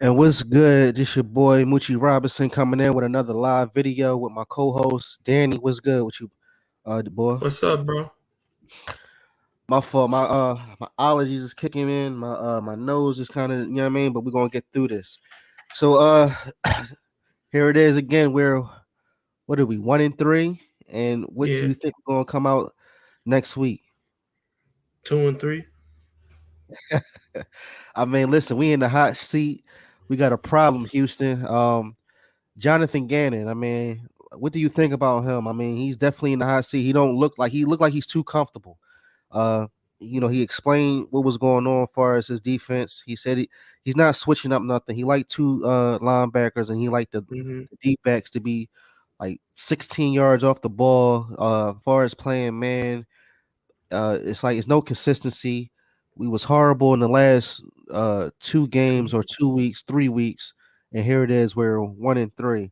And what's good? This your boy Mucci Robinson coming in with another live video with my co-host Danny. What's good with you, boy? What's up, bro? My fault. My allergies is kicking in. My nose is kind of, you know what I mean. But we're gonna get through this. So here it is again. We're what are we 1-3? And what do Yeah, you think we're gonna come out next week? 2-3. I mean, listen, we in the hot seat. We got a problem, Houston. Jonathan Gannon. I mean, what do you think about him? I mean, he's definitely in the hot seat. He looked like he's too comfortable. Uh, he explained what was going on as far as his defense. He said he's not switching up nothing. He liked two linebackers and he liked Mm-hmm. the deep backs to be like 16 yards off the ball. As far as playing man, it's like it's no consistency. We was horrible in the last two games or 2 weeks, 3 weeks, and here it is. We're 1-3.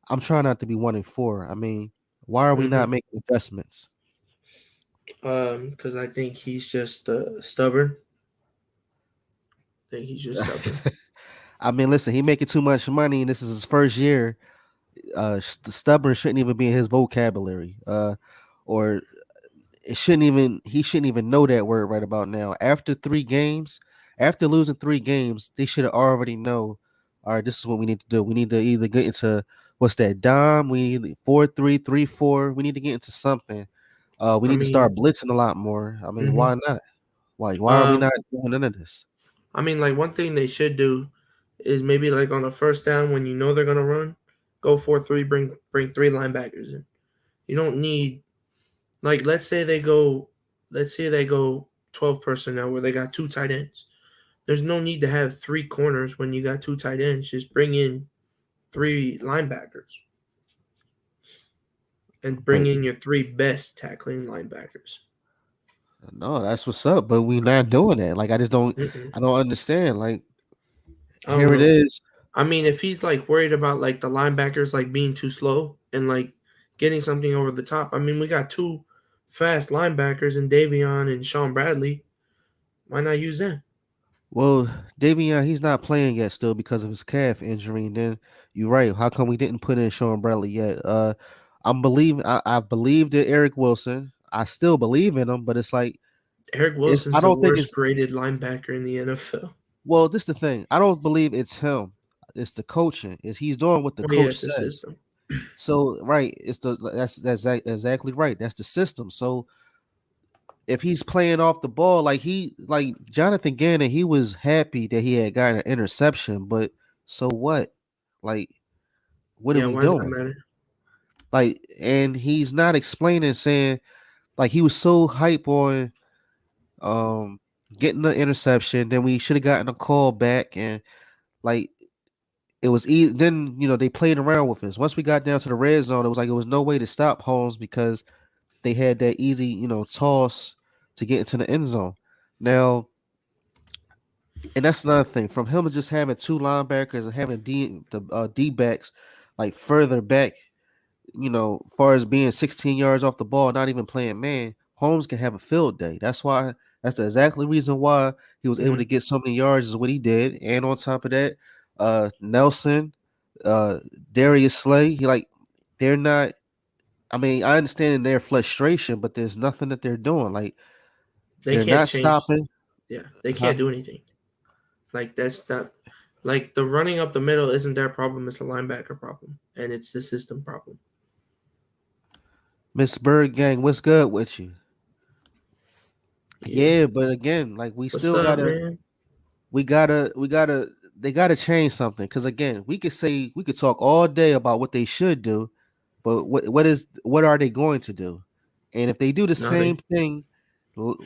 I'm trying not to be 1-4. I mean, why are we Mm-hmm. not making adjustments? Because I think he's just stubborn. I think he's just stubborn. I mean, listen, he making too much money, and this is his first year. The stubborn shouldn't even be in his vocabulary. Or it shouldn't even he shouldn't even know that word right about now. After 3 games, after losing 3 games, they should have already know. All right, this is what we need to do. We need to either get into what's that dime. We need 4-3, 3-4. We need to get into something. We I need to start mean, blitzing a lot more. I mean, mm-hmm. why not? Why are we um, not doing none of this? like one thing they should do is maybe like on the first down when you know they're gonna run, go 4-3, bring three linebackers in. You don't need like let's say they go 12 personnel where they got two tight ends. There's no need to have three corners when you got two tight ends. Just bring in three linebackers and bring But in your three best tackling linebackers. no, that's what's up. But we not doing that. Like Mm-mm. I don't understand. Like I don't here it know. is. I mean, if he's like worried about like the linebackers like being too slow and like getting something over the top, I mean, we got two fast linebackers in Davion and Sean Bradley. Why not use them? Well, Davion, he's not playing yet still because of his calf injury. And then you're right. How come we didn't put in Sean Bradley yet? I believed in Eric Wilson. I still believe in him, but it's like Eric it's I Wilson's the don't think worst it's graded linebacker in the NFL. well, this the thing. I don't believe it's him. It's the coaching. Is he's doing what the Oh yeah, coach it's the says. system. So right, exactly right. That's the system. So if he's playing off the ball like Jonathan Gannon, he was happy that he had gotten an interception, but so what? Like, what are Yeah, we why does that doing? matter? Like, and he's not explaining, saying like he was so hype on um getting the interception, then we should have gotten a call back, and like it was then they played around with us. Once we got down to the red zone, it was like it was no way to stop Holmes because they had that easy, toss to get into the end zone. Now, and that's another thing from him just having two linebackers and having D backs like further back, far as being 16 yards off the ball, not even playing man. Holmes can have a field day. That's the exactly reason why he was able Mm-hmm. to get so many yards is what he did. And on top of that, Nelson, uh, Darius Slay, they're not. I mean, I understand their frustration, but there's nothing that they're doing. Like They they're can't not change. stopping. Yeah, they Huh? can't do anything. Like that's not like the running up the middle isn't their problem. It's a linebacker problem, and it's the system problem. Miss Bird Gang, what's good with you? Yeah. Yeah, but again, like What's up, man? we gotta they gotta change something. Cause again, we could talk all day about what they should do, but what are they going to do? And if they do the same Nothing. thing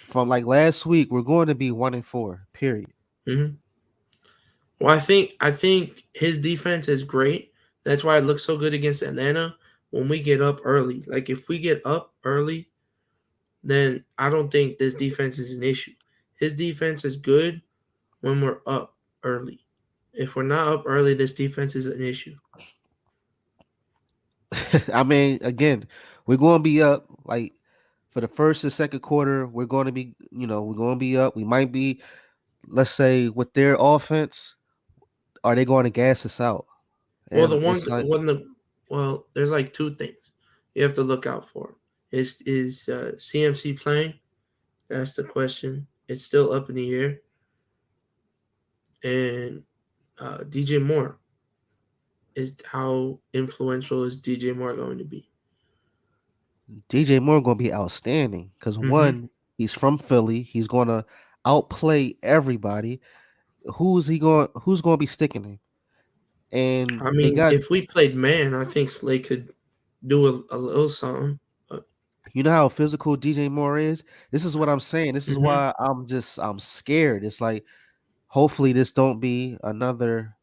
from like last week, we're going to be 1-4. Period. Hmm. Well, I think his defense is great. That's why it looks so good against Atlanta when we get up early. Like if we get up early, then I don't think this defense is an issue. His defense is good when we're up early. If we're not up early, this defense is an issue. I mean, again, we're going to be up like for the first and second quarter. We're going to be, we're going to be up. We might be, let's say, with their offense. are they going to gas us out? Well, the And it's like, there's like two things you have to look out for. Is CMC playing? That's the question. It's still up in the air. And DJ Moore, is how influential is DJ Moore going to be? DJ Moore going to be outstanding because Mm-hmm. one, he's from Philly. He's going to outplay everybody. Who's going to be sticking him? And I they mean, got, if we played man, I think Slay could do a little something. But you know how physical DJ Moore is. This is what I'm saying. This is mm-hmm. why I'm scared. It's like hopefully this don't be another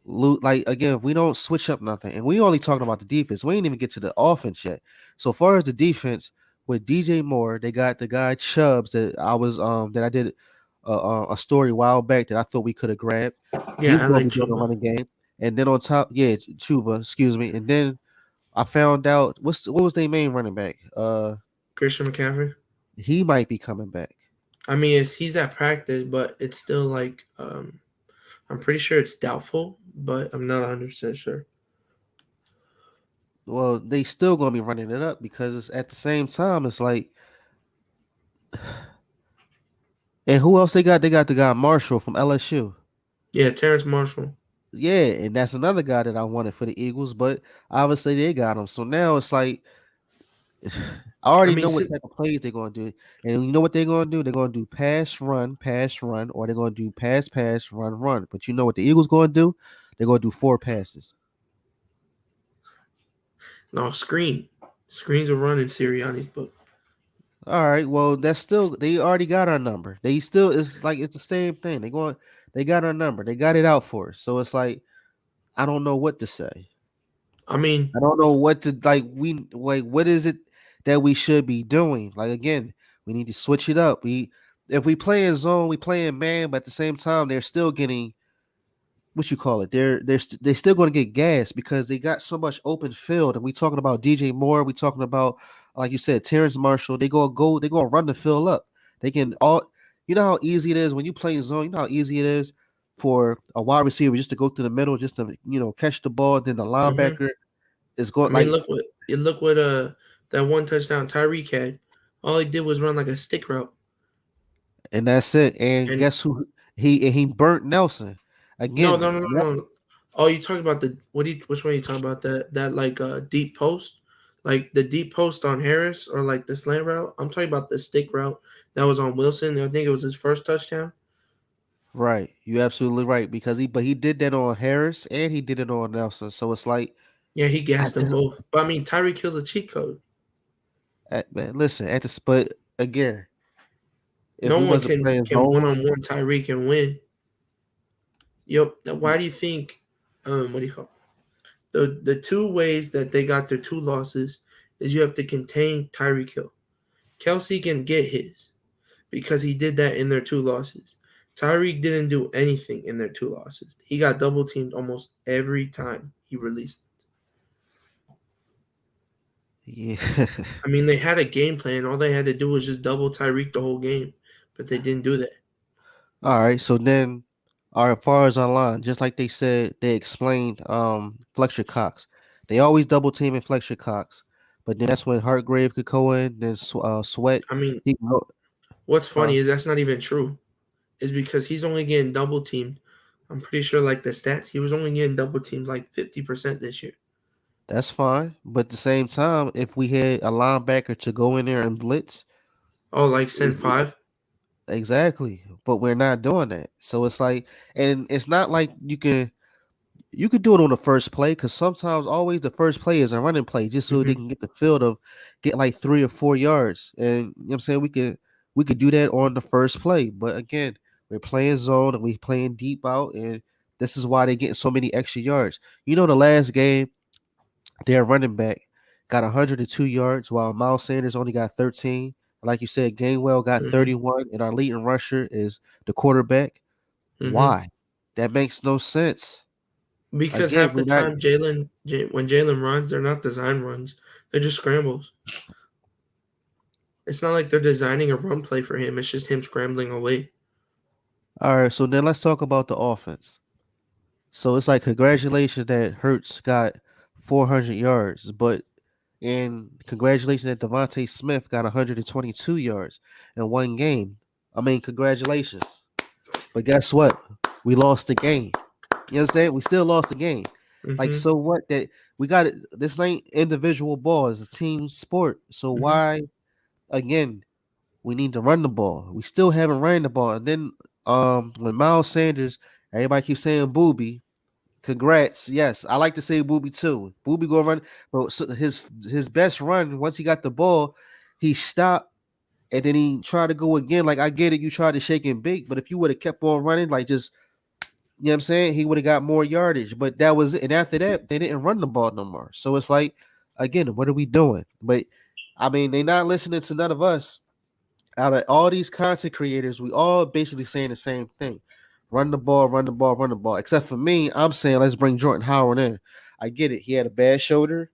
loot. Like again, if we don't switch up nothing, and we only talking about the defense, we ain't even get to the offense yet. So far as the defense with DJ Moore, they got the guy Chubbs that I did a story a while back that I thought we could have grabbed. He's Yeah, I going like to be doing a Chuba, running game, and then on top, yeah, Chuba, excuse me, and then I found out what was their main running back? Christian McCaffrey. He might be coming back. I mean, he's at practice, but it's still like I'm pretty sure it's doubtful, but I'm not 100% sure. Well, they still gonna be running it up because it's at the same time. It's like, and who else they got? They got the guy Marshall from LSU. Yeah, Terrence Marshall. Yeah, and that's another guy that I wanted for the Eagles, but obviously they got him. So now it's like I I already mean, know what type of plays they're gonna do, and you know what they're gonna do? They're gonna do pass, run, or they're gonna do pass, run, run. But you know what the Eagles gonna do? They're gonna do four passes. no screen. Screens are running Sirianni's book. All right. Well, that's still they already got our number. They still it's like it's the same thing. They got our number. They got it out for us. So it's like I don't know what to say. I mean, I don't know what to like what is it that we should be doing? Like again, we need to switch it up. We if we play in zone, we play in man, but at the same time, they're still getting what you call it. They're still going to get gas because they got so much open field. And we talking about DJ Moore. We talking about like you said, Terrence Marshall. They gonna run the field up. They can all. You know how easy it is when you play in zone. You know how easy it is for a wide receiver just to go through the middle, just to catch the ball. Then the hmm linebacker is I going mean, like, look what that one touchdown Tyreek had. All he did was run like a stick route, and that's it. And and guess who he burnt Nelson no, no, again. no, no, no. Oh, you talking about the what? Which one are you talking about? That like deep post, like the deep post on Harris, or like the slant route? I'm talking about the stick route that was on Wilson. I think it was his first touchdown. Right, you absolutely right because he did that on Harris and he did it on Nelson. So it's like Yeah, he I gassed them just both. But I mean, Tyreek kills a cheat code. man, listen at this, but again, if No we one wasn't can playing can one zone, on one Tyreek and win. Yep. Why do you think? What do you call it? The two ways that they got their two losses is you have to contain Tyreek Hill. Kelsey can get his because he did that in their two losses. Tyreek didn't do anything in their two losses. He got double teamed almost every time he released. yeah. I mean, they had a game plan. All they had to do was just double Tyreek the whole game, but they didn't do that. All right, so then, all right, as far as online, just like they said, they explained Fletcher Cox. They always double teaming Fletcher Cox, but then that's when Hartgrave could go in. Then Sweat, I mean, he can go, what's huh? funny is that's not even true. Is because he's only getting double teamed. I'm pretty sure, like the stats, he was only getting double teamed like 50% this year. That's fine, but at the same time, if we had a linebacker to go in there and blitz, Oh, like send five. exactly, but we're not doing that. So it's like, and it's not like you could do it on the first play because sometimes always the first play is a running play just so they hmm can get the field of get like 3 or 4 yards. And you know what I'm saying we could do that on the first play. But again, we're playing zone and we playing deep out, and this is why they're getting so many extra yards. You know, the last game, their running back got 102 yards while Miles Sanders only got 13. Like you said, Gainwell got hmm 31, and our leading rusher is the quarterback. hmm Why? That makes no sense. Because Again, half the we're not. time, when Jalen runs, they're not design runs. They're just scrambles. It's not like they're designing a run play for him. It's just him scrambling away. All right, so then let's talk about the offense. So it's like congratulations that Hurts got 400 yards, but and congratulations that Devontae Smith got 122 yards in one game. I mean, congratulations. But guess what? We lost the game. You understand? We still lost the game. Like, Mm-hmm. so what? That we got it. This ain't individual ball; it's a team sport. So Mm-hmm. why again? We need to run the ball. We still haven't ran the ball. And then, when Miles Sanders, everybody keeps saying Booby. Congrats. Yes, I like to say Booby too. Booby go run, but so his best run once he got the ball, he stopped and then he tried to go again. Like I get it, you tried to shake and bake, but if you would have kept on running, like just you know what I'm saying, he would have got more yardage. But that was it. And after that, they didn't run the ball no more. So it's like, again, what are we doing? But I mean, they not listening to none of us. Out of all these content creators, we all basically saying the same thing. Run the ball, run the ball, run the ball. Except for me, I'm saying let's bring Jordan Howard in. I get it. He had a bad shoulder,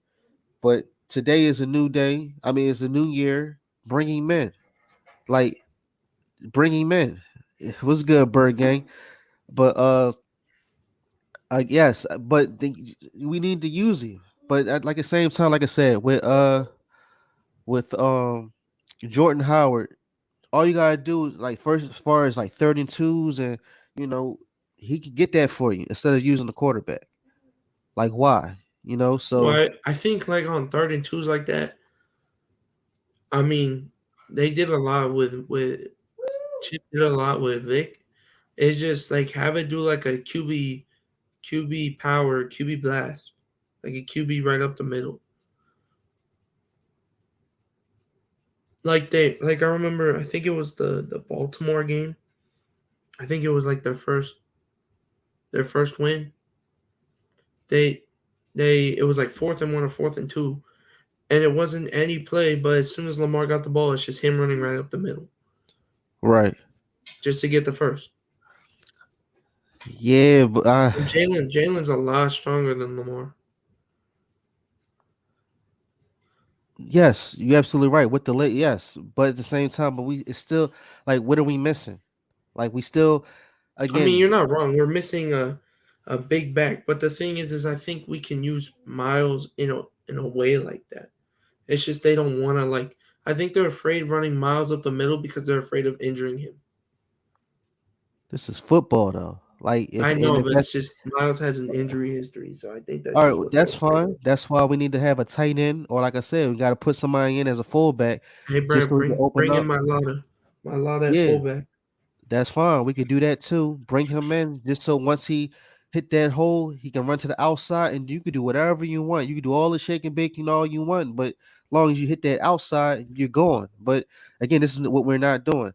but today is a new day. I mean, it's a new year. Bring him in. Like, bring him in. It was good, Bird Gang. But yes, but we need to use him. But at the same time, like I said, with Jordan Howard, all you gotta do is like first as far as like 32s and you know, he could get that for you instead of using the quarterback. Like why? So Well, I think like on third and twos like that. I mean, they did a lot with Chip did a lot with Vic. It's just like have it do like a QB power QB blast, like a QB right up the middle. Like I remember I think it was the Baltimore game. I think it was like their first win. They they it was like 4th and 1 or 4th and 2, and it wasn't any play. But as soon as Lamar got the ball, it's just him running right up the middle right. just to get the first. Yeah, but And Jalen's a lot stronger than Lamar. yes, you're absolutely right. With the late, yes. But at the same time, but we it's still like what are we missing? Like we still I mean, again, you're not wrong. We're missing a big back, but the thing is I think we can use Miles in a way like that. It's just they don't want to like. I think they're afraid running Miles up the middle because they're afraid of injuring him. this is football though. Like I know, if but that's it's just Miles has an injury history, so I think that's all just right, what they're that's afraid of. fine. That's why we need to have a tight end, or like I said, we got to put somebody in as a fullback, Hey, just Brad, so we can open bring in up. my Lotta at Yeah, fullback. that's fine. We could do that too. Bring him in just so once he hit that hole, he can run to the outside, and you could do whatever you want. You can do all the shaking, baking, all you want, but as long as you hit that outside, you're going. But again, this is what we're not doing.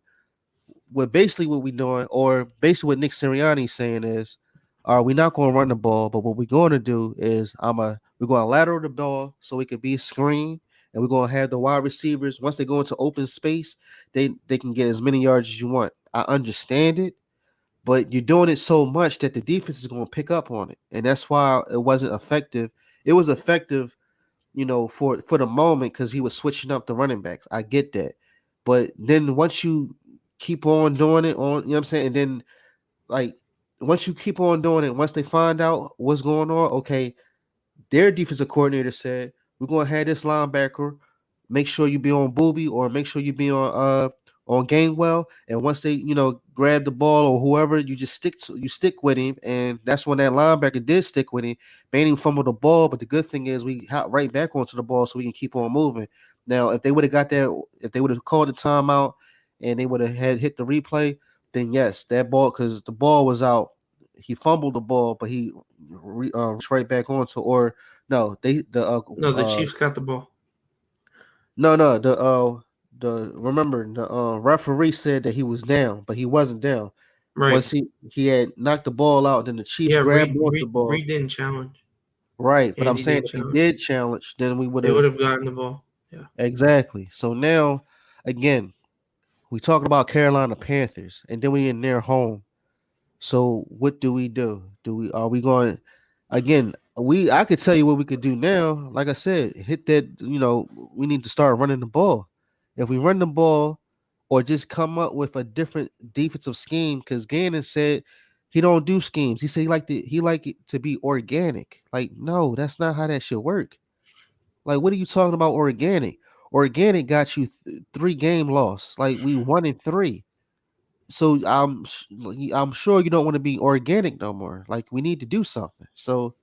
What we're doing, or basically what Nick Sirianni's saying is, we're not going to run the ball, but what we're going to do is we're going to lateral the ball so it could be a screen, and we're going to have the wide receivers once they go into open space, they can get as many yards as you want. I understand it, but you're doing it so much that the defense is going to pick up on it, and that's why it wasn't effective. It was effective, for the moment because he was switching up the running backs. I get that, but then once you keep on doing it on, what I'm saying, and then like once you keep on doing it, once they find out what's going on, okay, their defensive coordinator said, "We're gonna have this linebacker. Make sure you be on Booby or make sure you be on Gainwell. And once they grab the ball or whoever, you stick with him. And that's when that linebacker did stick with him. Made him fumble the ball, but the good thing is we hop right back onto the ball so we can keep on moving. Now, if they would have got that, if they would have called the timeout and they would have had hit the replay, then yes, that ball because the ball was out. He fumbled the ball, but he reached right back onto or no, they No, the Chiefs got the ball. no the remember the referee said that he was down, but he wasn't down. Right. Once he had knocked the ball out, then the Chiefs Yeah, grabbed Reed onto the Reed, ball. Reed didn't challenge. Right, but I'm Andy saying didn't if he challenge. did challenge, then we would They have would have gotten the ball. Yeah. exactly. So now, again, we talking about Carolina Panthers, and then we in their home. So what do we do? Do we are we going again? I could tell you what we could do now. Like I said, hit that. We need to start running the ball. If we run the ball, or just come up with a different defensive scheme, because Gannon said He don't do schemes. He said he like it to be organic. Like, no, that's not how that should work. Like, what are you talking about organic? Organic got you 3 game loss. Like, we 1-3. So I'm sure you don't want to be organic no more. Like, we need to do something. So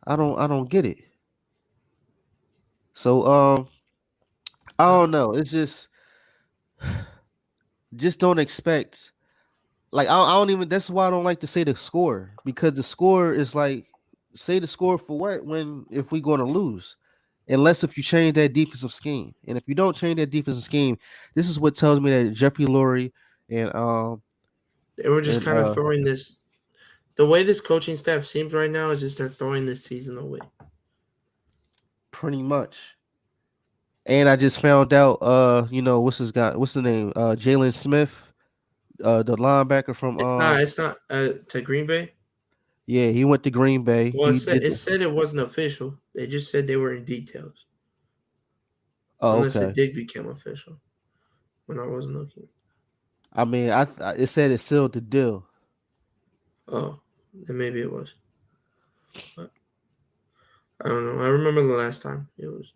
I don't get it. So I Uh, don't know. It's just don't expect. Like, I don't even. That's why I don't like to say the score, because the score is like, say the score for what, when if we going to lose, unless if you change that defensive scheme. And if you don't change that defensive scheme, this is what tells me that Jeffrey Lurie and they were just and kind of throwing this. The way this coaching staff seems right now is just they're throwing this season away. pretty much. And I just found out, what's the name, Jalen Smith, the linebacker from It's not. It's not to Green Bay. yeah, he went to Green Bay. Well, He did it the, said it wasn't official. They just said they were in details, oh, unless it okay. did become official when I wasn't looking. I mean, it said it sealed the deal. Oh, then maybe it was. But I don't know. I remember the last time it was.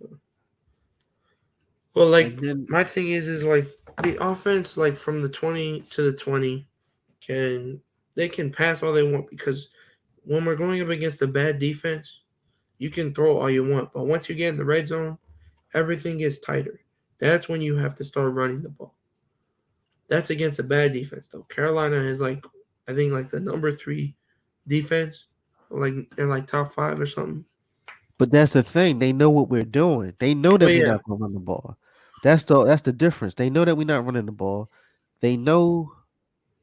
Well, like And then, my thing is like the offense, like from the 20 to the 20, can they can pass all they want because when we're going up against a bad defense, you can throw all you want, but once you get in the red zone, everything gets tighter. That's when you have to start running the ball. That's against a bad defense, though. Carolina is like, I think like the number 3 defense, like they're like top 5 or something. but that's the thing. They know what we're doing. They know Well, that we're yeah, not going to run the ball. That's the difference. They know that we're not running the ball. They know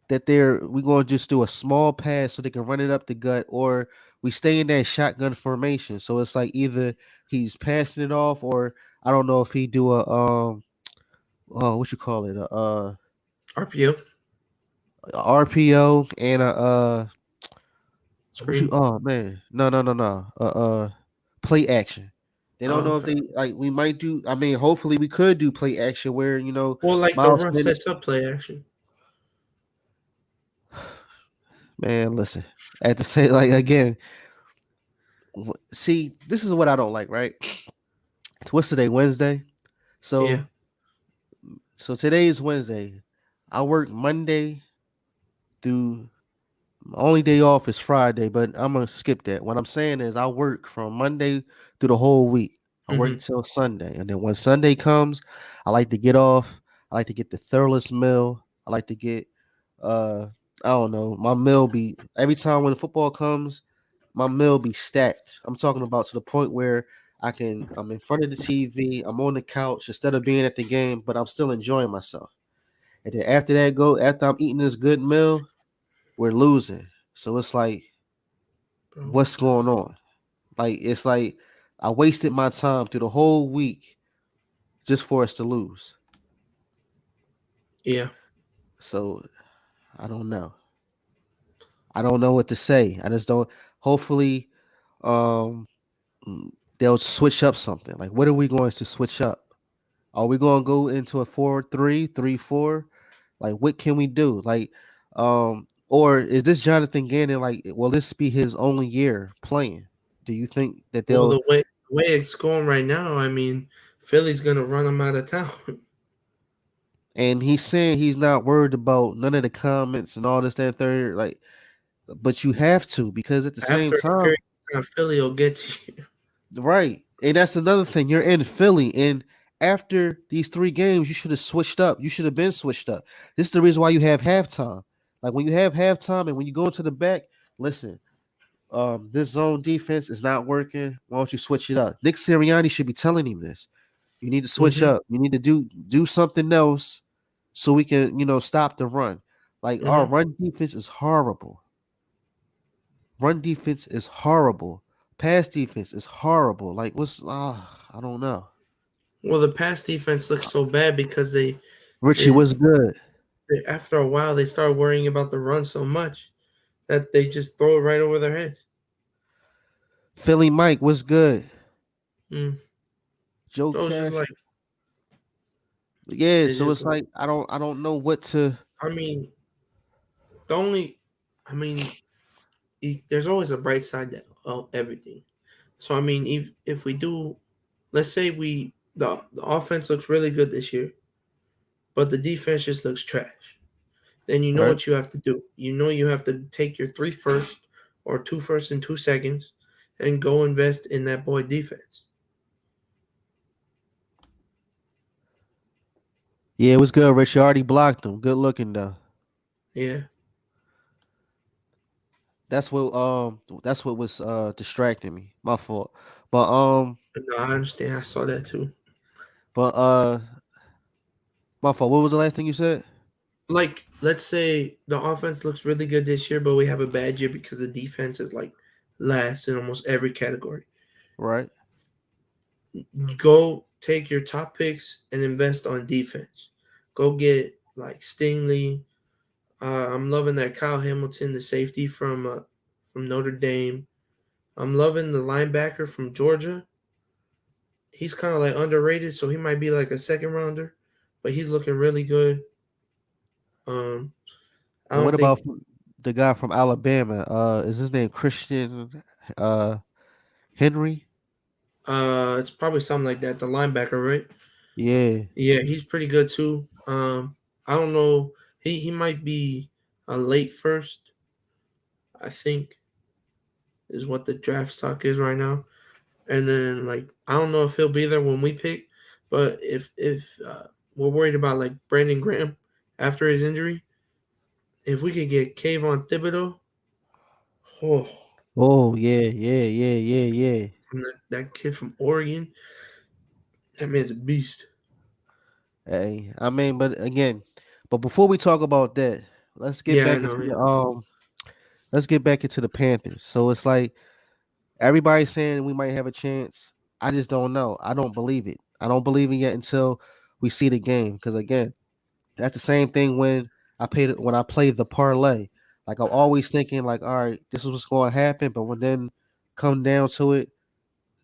that we're going to just do a small pass so they can run it up the gut, or we stay in that shotgun formation. So it's like either he's passing it off, or I don't know if he do a what you call it, RPO RPO and a what you, screen. oh man, no, play action. They don't Oh, know if okay. they, like, we might do. I mean, hopefully we could do play action where Well, like the Miles run Sanders. sets up play action. Man, listen. At the same, like, again, see, this is what I don't like. Right? What's today? Wednesday. Yeah. So today is Wednesday. I work Monday through, my only day off is Friday, but I'm gonna skip that. What I'm saying is I work from Monday through the whole week. I work Hmm. till Sunday, and then when Sunday comes, I like to get off. I like to get the thoroughest meal. I like to get, uh, I don't know, my meal be every time when football comes, my meal be stacked. I'm talking about to the point where I'm in front of the TV, I'm on the couch instead of being at the game, but I'm still enjoying myself. And then after I'm eating this good meal, we're losing. So it's like, Bro. what's going on? Like, it's like I wasted my time through the whole week just for us to lose. Yeah. So I don't know. I don't know what to say. I just don't. Hopefully, um, they'll switch up something. Like, what are we going to switch up? Are we going to go into a 4-3-3-4? Like, what can we do? Like, or is this Jonathan Gannon, like, will this be his only year playing? Do you think that Well, they'll? the way it's going right now, I mean, Philly's gonna run them out of town And he's saying he's not worried about none of the comments and all this, that, third. Like, but you have to, because at the same after a time, period of time. Philly will get to you. right? And that's another thing. You're in Philly, and after these 3 games, you should have switched up. You should have been switched up. This is the reason why you have halftime. Like, when you have halftime and when you go into the back, listen. This zone defense is not working. Why don't you switch it up? Nick Sirianni should be telling him this. You need to switch Hmm. up. You need to do something else so we can, stop the run. Like, our Hmm. run defense is horrible. Run defense is horrible. Pass defense is horrible. Like, I don't know. Well, the pass defense looks so bad because Richie they, was good. they after a while they start worrying about the run so much that they just throw it right over their heads. Philly Mike was good. Mm. Joe So it's just Cash. like Yeah, it's so just it's like like I don't know what to. I mean the only I mean, there's always a bright side to everything. So I mean, if we do, let's say the offense looks really good this year, but the defense just looks trash. Then you know Right? what you have to do. You know you have to take your three first or two first and 2 seconds and go invest in that boy defense. Yeah, it was good, Rich. You already blocked him. Good looking though. Yeah, That's what was distracting me. My fault. But no, I understand. I saw that too. but my fault. What was the last thing you said? Like, let's say the offense looks really good this year, but we have a bad year because the defense is like last in almost every category. Right. Go take your top picks and invest on defense. Go get like Stingley. I'm loving that Kyle Hamilton, the safety from Notre Dame. I'm loving the linebacker from Georgia. He's kind of like underrated, so he might be like a second rounder, but he's looking really good. Um, I And don't what think about the guy from Alabama? Is his name Christian uh Henry? it's probably something like that. The linebacker, right? Yeah. Yeah, he's pretty good too. I don't know. He might be a late first. I think is what the draft stock is right now. And then like I don't know if he'll be there when we pick, but if we're worried about like Brandon Graham after his injury, if we could get Kayvon Thibodeau, oh, Oh yeah, yeah, yeah, yeah, yeah. from that kid from Oregon, that man's a beast. Hey, I mean, but again, but before we talk about that, let's get Yeah, I back into know. the Yeah. let's get back into the Panthers. So it's like everybody's saying we might have a chance. I just don't know. I don't believe it. I don't believe it yet until we see the game. Because again, that's the same thing when I play the parlay. Like I'm always thinking like, all right, this is what's going to happen. But when then come down to it,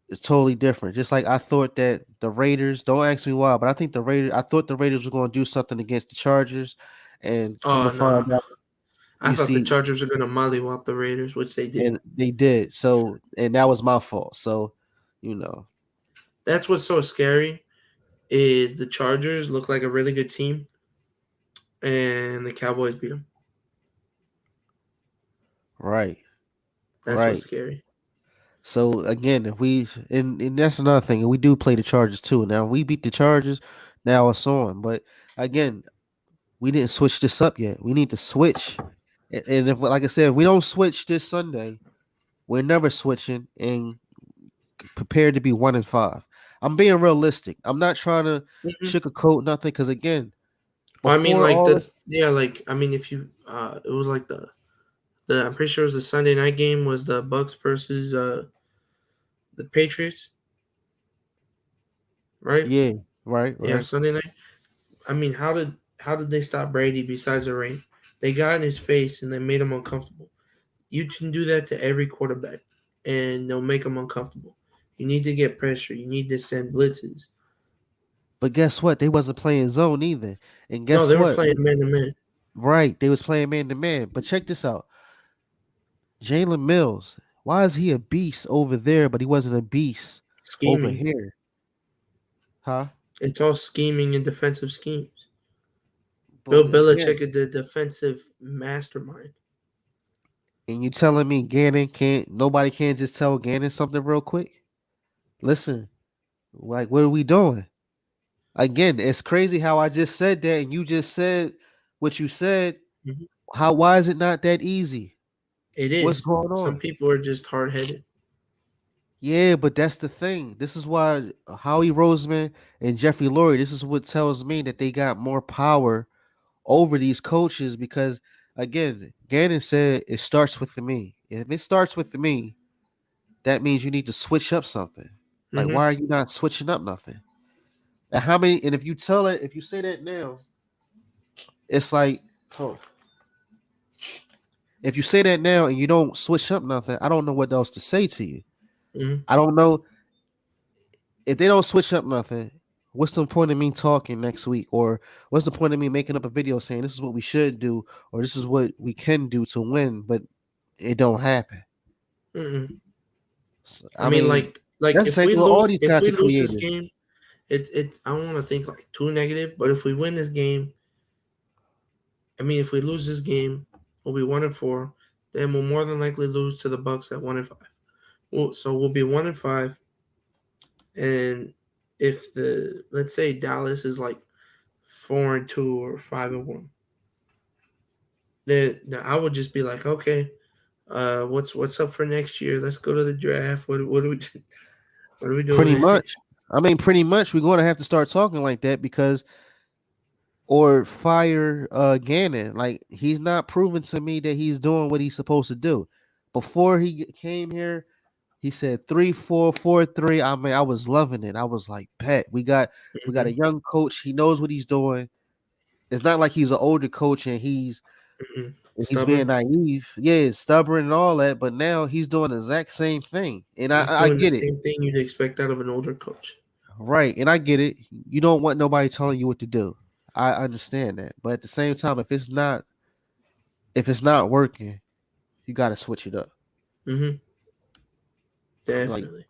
it's totally different. Just like I thought that the Raiders. Don't ask me why, but I think the Raiders. I thought the Raiders were going to do something against the Chargers, and come to Oh find no, out, I you thought the see, Chargers were gonna mollywop the Raiders, which they did. and they did. So, and that was my fault. So, you know, That's what's so scary is the Chargers look like a really good team, and the Cowboys beat them. right, That's what's right. scary. So again, if we and that's another thing, and we do play the Chargers too. Now we beat the Chargers, now it's on. But again, we didn't switch this up yet. We need to switch. And if, like I said, if we don't switch this Sunday, we're never switching and prepared to be 1-5. I'm being realistic. I'm not trying to Hmm. sugarcoat nothing because again, Well, I mean, before like all the this, yeah, like I mean, if you it was like the I'm pretty sure it was the Sunday night game was the Bucks versus the Patriots, right? yeah, right, Yeah, right. Sunday night. I mean, how did they stop Brady besides the rain? They got in his face and they made him uncomfortable. You can do that to every quarterback, and they'll make him uncomfortable. You need to get pressure. You need to send blitzes. But guess what? They wasn't playing zone either. And No, guess they were what? playing man to man, Right, they was playing man to man. But check this out. Jalen Mills, why is he a beast over there, but he wasn't a beast over scheming. here? Huh? It's all scheming and defensive schemes. But Bill again, Belichick is the defensive mastermind. and you telling me Gannon can't nobody can't just tell Gannon something real quick? Listen, like what are we doing? Again, it's crazy how I just said that and you just said what you said. Mhm. How why is it not that easy? It What's is. going Some on? people are just hard headed. Yeah, but that's the thing. This is why Howie Roseman and Jeffrey Lurie, this is what tells me that they got more power over these coaches because again, Gannon said it starts with the me. If it starts with the me, that means you need to switch up something. Like, Hmm. why are you not switching up nothing? And how many? And if you tell it, if you say that now, it's like, oh, if you say that now and you don't switch up nothing, I don't know what else to say to you. Hmm. I don't know if they don't switch up nothing. What's the point of me talking next week? Or what's the point of me making up a video saying this is what we should do or this is what we can do to win, but it don't happen? Mm-mm. I I mean, mean, like that's the same thing with all these if we content lose this creators. game, it's I don't want to think like too negative, but if we win this game, I mean, if we lose this game, we'll be 1-4. Then we'll more than likely lose to the Bucks at 1-5. So we'll be 1-5, and if the let's say Dallas is like 4-2 or 5-1, then I would just be like, okay, what's up for next year? Let's go to the draft. What are we what are we Pretty doing? much. I mean, pretty much we're going to have to start talking like that because or fire Gannon. Like he's not proving to me that he's doing what he's supposed to do. Before he came here, he said 3-4-4-3. I mean, I was loving it. I was like, "Pet, we got a Hmm. young coach. He knows what he's doing. It's not like he's an older coach and Hmm. he's being Stubborn. naive. Yeah, it's stubborn and all that. But now he's doing the exact same thing, and He's I doing the get it, same thing you'd expect out of an older coach. right? And I get it. You don't want nobody telling you what to do. I understand that, but at the same time, if it's not working, you got to switch it up. Hmm. Like Definitely.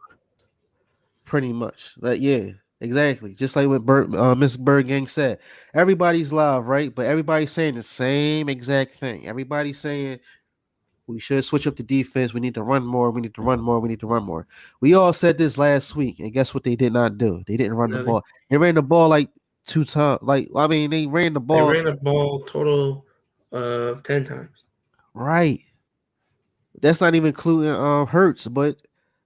pretty much. Like yeah, exactly. Just like what Miss Gang said. Everybody's live, right? But everybody's saying the same exact thing. Everybody's saying we should switch up the defense. We need to run more. We need to run more. We need to run more. We all said this last week, and guess what they did not do? They didn't run the Nothing. ball. They ran the ball like 2 times. Like I mean, they ran the They ball ran the ball total of 10 times. right. That's not even including Hurts, but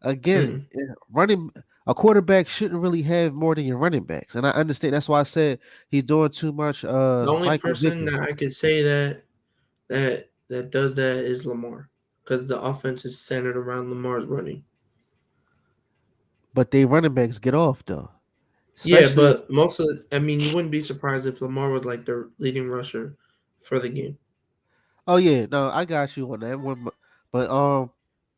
again, Mm-mm. running a quarterback shouldn't really have more than your running backs, and I understand. That's why I said he's doing too much. The only Michael person Vick, that I could say that does that is Lamar, because the offense is centered around Lamar's running. but they running backs get off though, Yeah, especially. but I mean, you wouldn't be surprised if Lamar was like the leading rusher for the game. Oh yeah, no, I got you on that one, but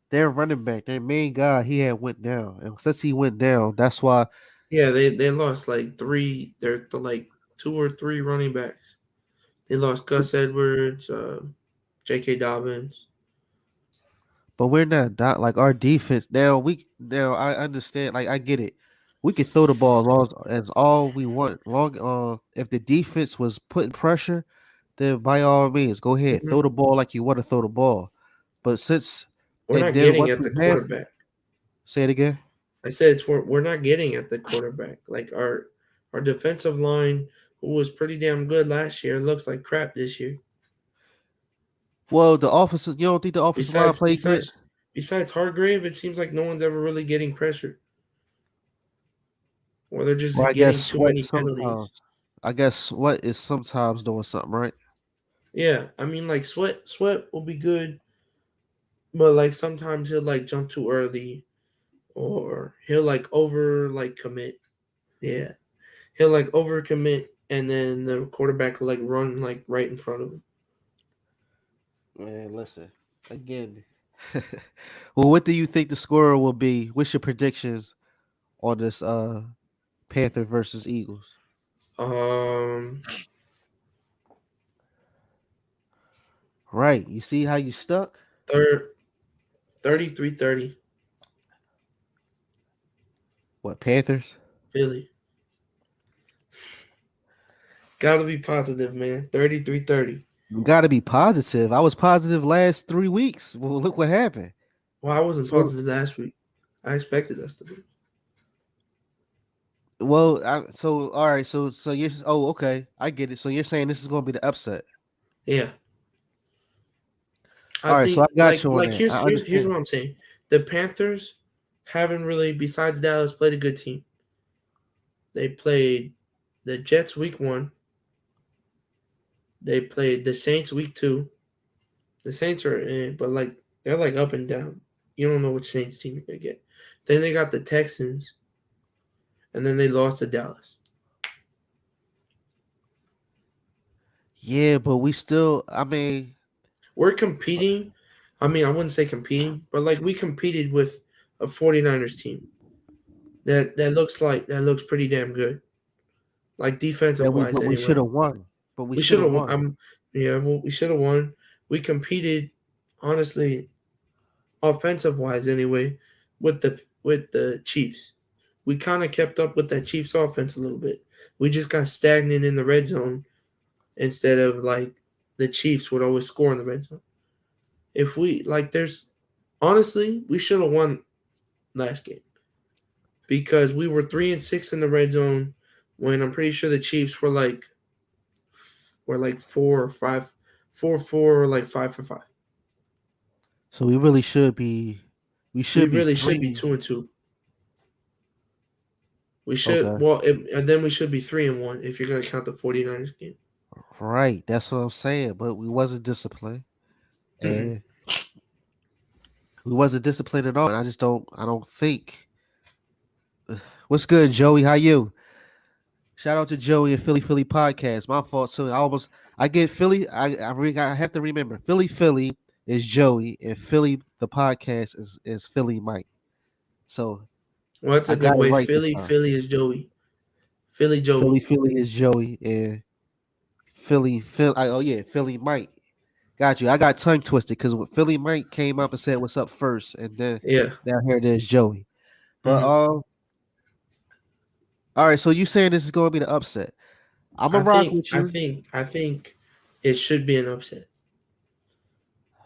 their running back, their main guy, he had went down, and since he went down, that's why. Yeah, they lost like three. They're the like two or three running backs. They lost Gus Edwards, J.K. Dobbins. But we're not like our defense now. Now I understand. Like I get it. We could throw the ball as all we want. Long if the defense was putting pressure, then by all means go ahead Mhm. throw the ball like you want to throw the ball. But since We're and not then getting once at we the have quarterback. say it again. I said we're not getting at the quarterback. Like our defensive line, who was pretty damn good last year, looks like crap this year. Well, the offensive you don't think the offensive line Besides play good? besides besides Hargrave, it seems like no one's ever really getting pressure, or they're Well, just I guess getting too sweat many penalties. sometimes. I guess sweat is sometimes doing something right. Yeah, I mean like Sweat will be good, but like sometimes he'll like jump too early, or he'll like over like commit. Yeah, he'll like over commit, and then the quarterback will like run like right in front of him. Man, listen again. Well, what do you think the score will be? What's your predictions on this Panther versus Eagles? Um, Right. You see how you stuck? third 33-30 What Panthers? Philly. Gotta be positive, man. 33-30. You got to be positive. I was positive last 3 weeks. Well, look what happened. Well, I wasn't So, positive last week. I expected us to lose. so all right. So you're oh okay. I get it. So you're saying this is going to be the upset. Yeah, I All right. So I think got you on like that. I here's understand. what I'm saying. The Panthers haven't really, besides Dallas, played a good team. They played the Jets week one. They played the Saints week two. The Saints are in, but like they're like up and down. You don't know which Saints team you're gonna get. Then they got the Texans, and then they lost to Dallas. Yeah, but we still. I mean, We're competing. I mean, I wouldn't say competing, but like we competed with a 49ers team that looks pretty damn good. like defensive And we wise but we should anyway. have won. But we We should should have have won. won. Yeah, well, we should have won. We competed, honestly, offensive wise anyway, with the Chiefs. We kind of kept up with that Chiefs offense a little bit. We just got stagnant in the red zone instead of like the Chiefs would always score in the red zone. If we like, there's honestly, we should have won last game because we were 3-6 in the red zone when I'm pretty sure the Chiefs were like 4 or 5, 4-4 or like 5 for 5. So we really should be. We We should be really should be three. 2-2. We should Okay. and then we should be 3-1 if you're gonna count the 49ers game. Right. That's what I'm saying. But we wasn't disciplined, Mm-mm. and we wasn't disciplined at all. And I just don't. I don't think. What's good, Joey? How you? Shout out to Joey and Philly podcast. My fault too. I get Philly. I have to remember Philly is Joey and Philly the podcast is Philly Mike. So Well, that's I a good got it way. right this Philly, time. Philly is Joey. Philly Joey. Philly is Joey and oh yeah, Philly Mike. Got you. I got tongue twisted because when Philly Mike came up and said what's up first, and then Yeah. down here there's Joey. But Hmm. all right. So you saying this is going to be the upset? I'm gonna rock with you. I think it should be an upset.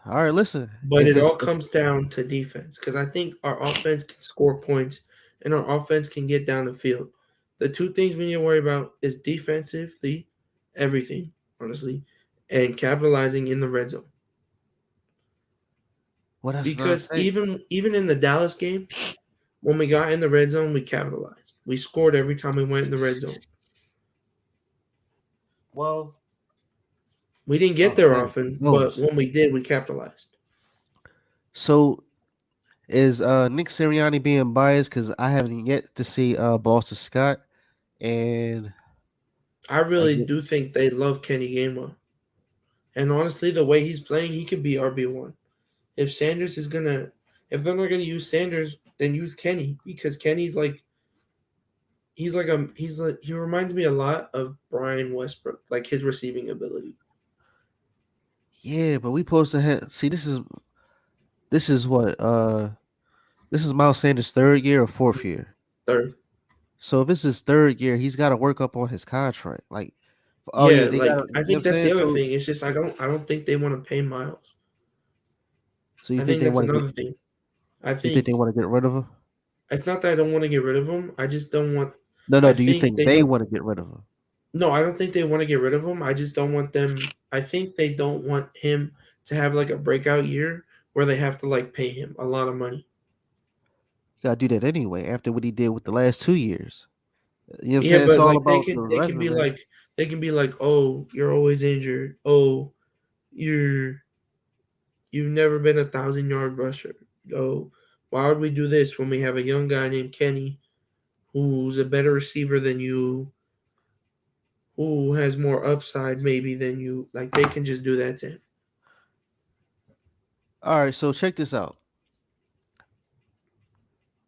All right. Listen, But if it all it's comes down to defense because I think our offense can score points and our offense can get down the field. The two things we need to worry about is defensively, everything, honestly, and capitalizing in the red zone. what else did I Because say? even in the Dallas game, when we got in the red zone, we capitalized. We scored every time we went in the red zone. Well, We didn't get oh there man, often, but knows. when we did, we capitalized. So is Nick Sirianni being biased because I haven't yet to see Boston Scott and I I really get do think they love Kenny Gainwell. And honestly, the way he's playing, he could be RB1. If Sanders is gonna, if they're not gonna use Sanders, then use Kenny because Kenny's like, he reminds me a lot of Brian Westbrook, like his receiving ability. yeah, but we supposed to have see this is what this is Miles Sanders' third year or fourth year. Third, So if it's his third year, he's got to work up on his contract. Like, oh yeah, yeah, they got to. like You know I what I'm think that's the saying? other So thing. It's just I don't think they want to pay Miles. so you I think think they that's want to get? another thing. I You think they think want to get rid of him? it's not that I don't want to get rid of him. I just don't want. No, no. I Do you think think they they don't. want to get rid of him? No, I don't think they want to get rid of him. I just don't want them. I think they don't want him to have like a breakout year where they have to like pay him a lot of money. You got to do that anyway. After what he did with the last 2 years, you know what I'm Yeah, saying? It's but all like about the they can be resume. like oh, you're always injured. Oh, you're you've never been 1,000 yard rusher. Oh, why would we do this when we have a young guy named Kenny who's a better receiver than you, who has more upside maybe than you? Like they can just do that to him. All right, so check this out.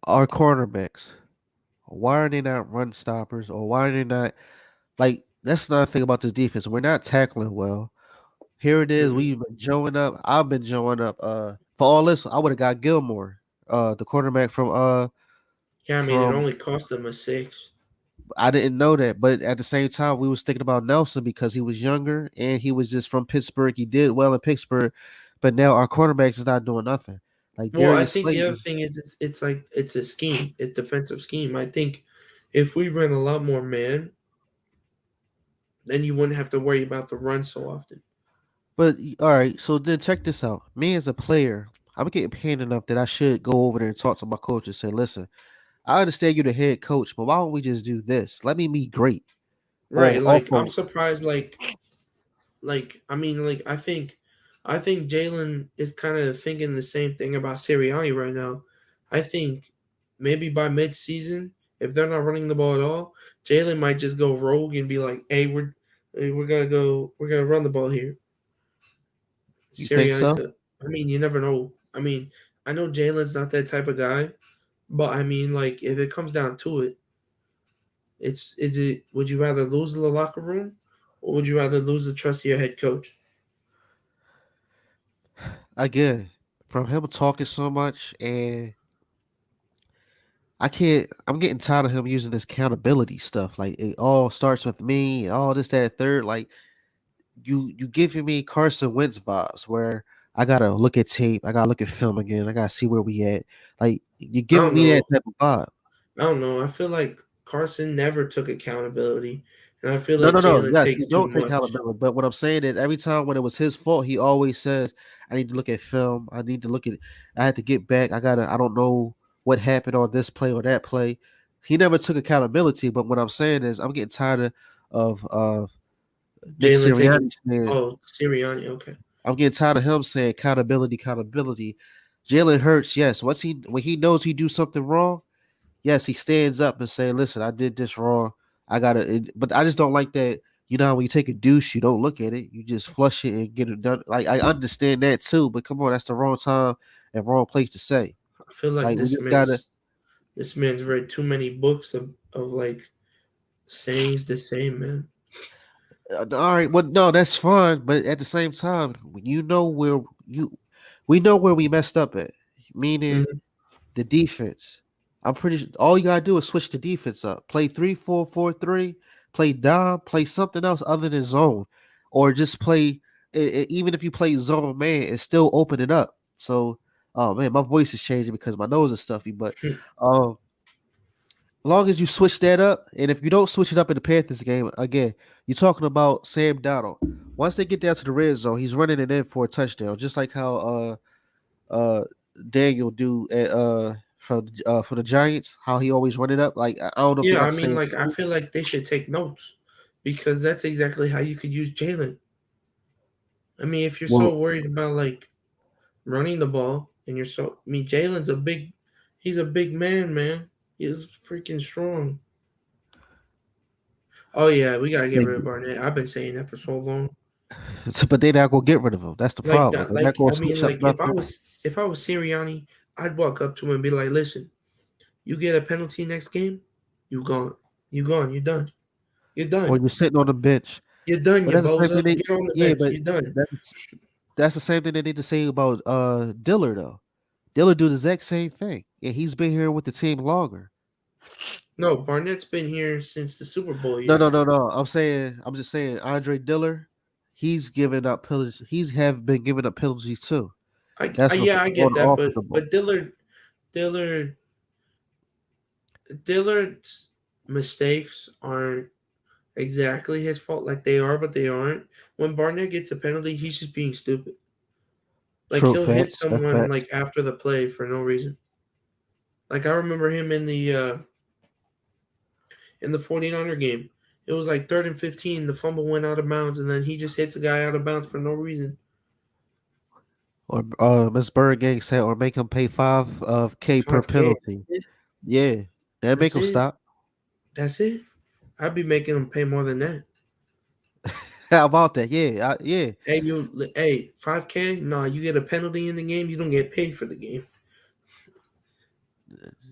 Our cornerbacks. Why are they not run stoppers, or why are they not like? That's another thing about this defense. We're not tackling well. Here it is. Mm-mm. We've been showing up. I've been showing up. For all this, I would have got Gilmore, the quarterback Yeah, I mean it from. only cost them a six. I didn't know that, but at the same time, we was thinking about Nelson because he was younger and he was just from Pittsburgh. He did well in Pittsburgh, but now our quarterbacks is not doing nothing. Like Well, I Darius think the other Slayton. thing is it's like it's a scheme. It's defensive scheme. I think if we ran a lot more man, then you wouldn't have to worry about the run so often. But all right, so then check this out. Me as a player, I'm getting paid enough that I should go over there and talk to my coach and say, "Listen, I understand you're the head coach, but why don't we just do this? Let me be great." Right, Or like I'm also, surprised like I mean like I think Jalen is kind of thinking the same thing about Sirianni right now. I think maybe by mid-season, if they're not running the ball at all, Jalen might just go rogue and be like, hey, we're gonna run the ball here. you think Sirianni's so? gonna. I mean, you never know. I mean, I know Jalen's not that type of guy, but I mean, like if it comes down to it, It's is it would you rather lose the locker room or would you rather lose the trust of your head coach? Again, from him talking so much, and I can't. I'm getting tired of him using this accountability stuff. Like it all starts with me. All this, that, third. Like you giving me Carson Wentz vibes, where I gotta look at tape. I gotta look at film again. I gotta see where we at. Like you're I giving don't me that know. type of vibe. I don't know. I feel like Carson never took accountability, and I feel No, like no, no. Jalen Yes, takes you too don't take much. accountability. But what I'm saying is, every time when it was his fault, he always says, "I need to look at film. I need to look at. I had to get back. I gotta. I don't know what happened on this play or that play." He never took accountability. But what I'm saying is, I'm getting tired of Nick Jalen taking Sirianni saying, Sirianni. Okay, I'm getting tired of him saying accountability, accountability. Jalen Hurts, yes, once he when he knows he do something wrong, yes, he stands up and say, "Listen, I did this wrong. I gotta." But I just don't like that. You know, when you take a douche, you don't look at it. You just flush it and get it done. Like I understand that too, but come on, that's the wrong time and wrong place to say. I feel like Like we just gotta. this man's read too many books of like sayings the same man. All right, well, no, that's fine, but at the same time, you know where you, we know where we messed up at. Meaning Mhm. the defense. I'm pretty sure all you gotta do is switch the defense up. Play 3-4-4-3, play dom, play something else other than zone. Or just play even if you play zone man, it's still open it up. So oh man, my voice is changing because my nose is stuffy. But um as long as you switch that up, and if you don't switch it up in the Panthers game, again, you're talking about Sam Donald. Once they get down to the red zone, he's running it in for a touchdown, just like how uh Daniel do at for the Giants, how he always run it up. Like I don't know if they Yeah, got I the mean, same. like I feel like they should take notes because that's exactly how you could use Jalen. I mean, if you're so Well, worried about like running the ball and you're so, I mean, he's a big man, man. He's freaking strong. Oh yeah, we gotta get they, rid of Barnett. I've been saying that for so long. but they not gonna get rid of him. That's the problem. They're not Like gonna I mean, switch up like nothing. if I was Sirianni, I'd walk up to him and be like, "Listen, you get a penalty next game, you gone, you gone, you done, you're Or done, you're sitting on the bench. you're done, But you that's the same bozo. thing. They, Get on the yeah, bench, but you're done." that's that's the same thing they need to say about Diller though. Diller do the exact same thing. Yeah, he's been here with the team longer. No, Barnett's been here since the Super Bowl No, year. no, no, no. I'm just saying. Andre Diller, he's given up penalties. He's have been giving up penalties too. That's Yeah, I on get the that, offensive ball. but Dillard, Dillard's mistakes aren't exactly his fault. Like they are, but they aren't. When Barnett gets a penalty, he's just being stupid. Like True he'll hit facts. That's someone facts. like after the play for no reason. Like I remember him in the 49er game. It was like 3rd and 15. The fumble went out of bounds, and then he just hits a guy out of bounds for no reason. Or Miss Bird gang said, or make him pay five of K per 5K. penalty. Yeah, that make That's him it. stop. That's it. I'd be making him pay more than that. How about that? Yeah, yeah. Hey, 5K? Nah, you get a penalty in the game, you don't get paid for the game.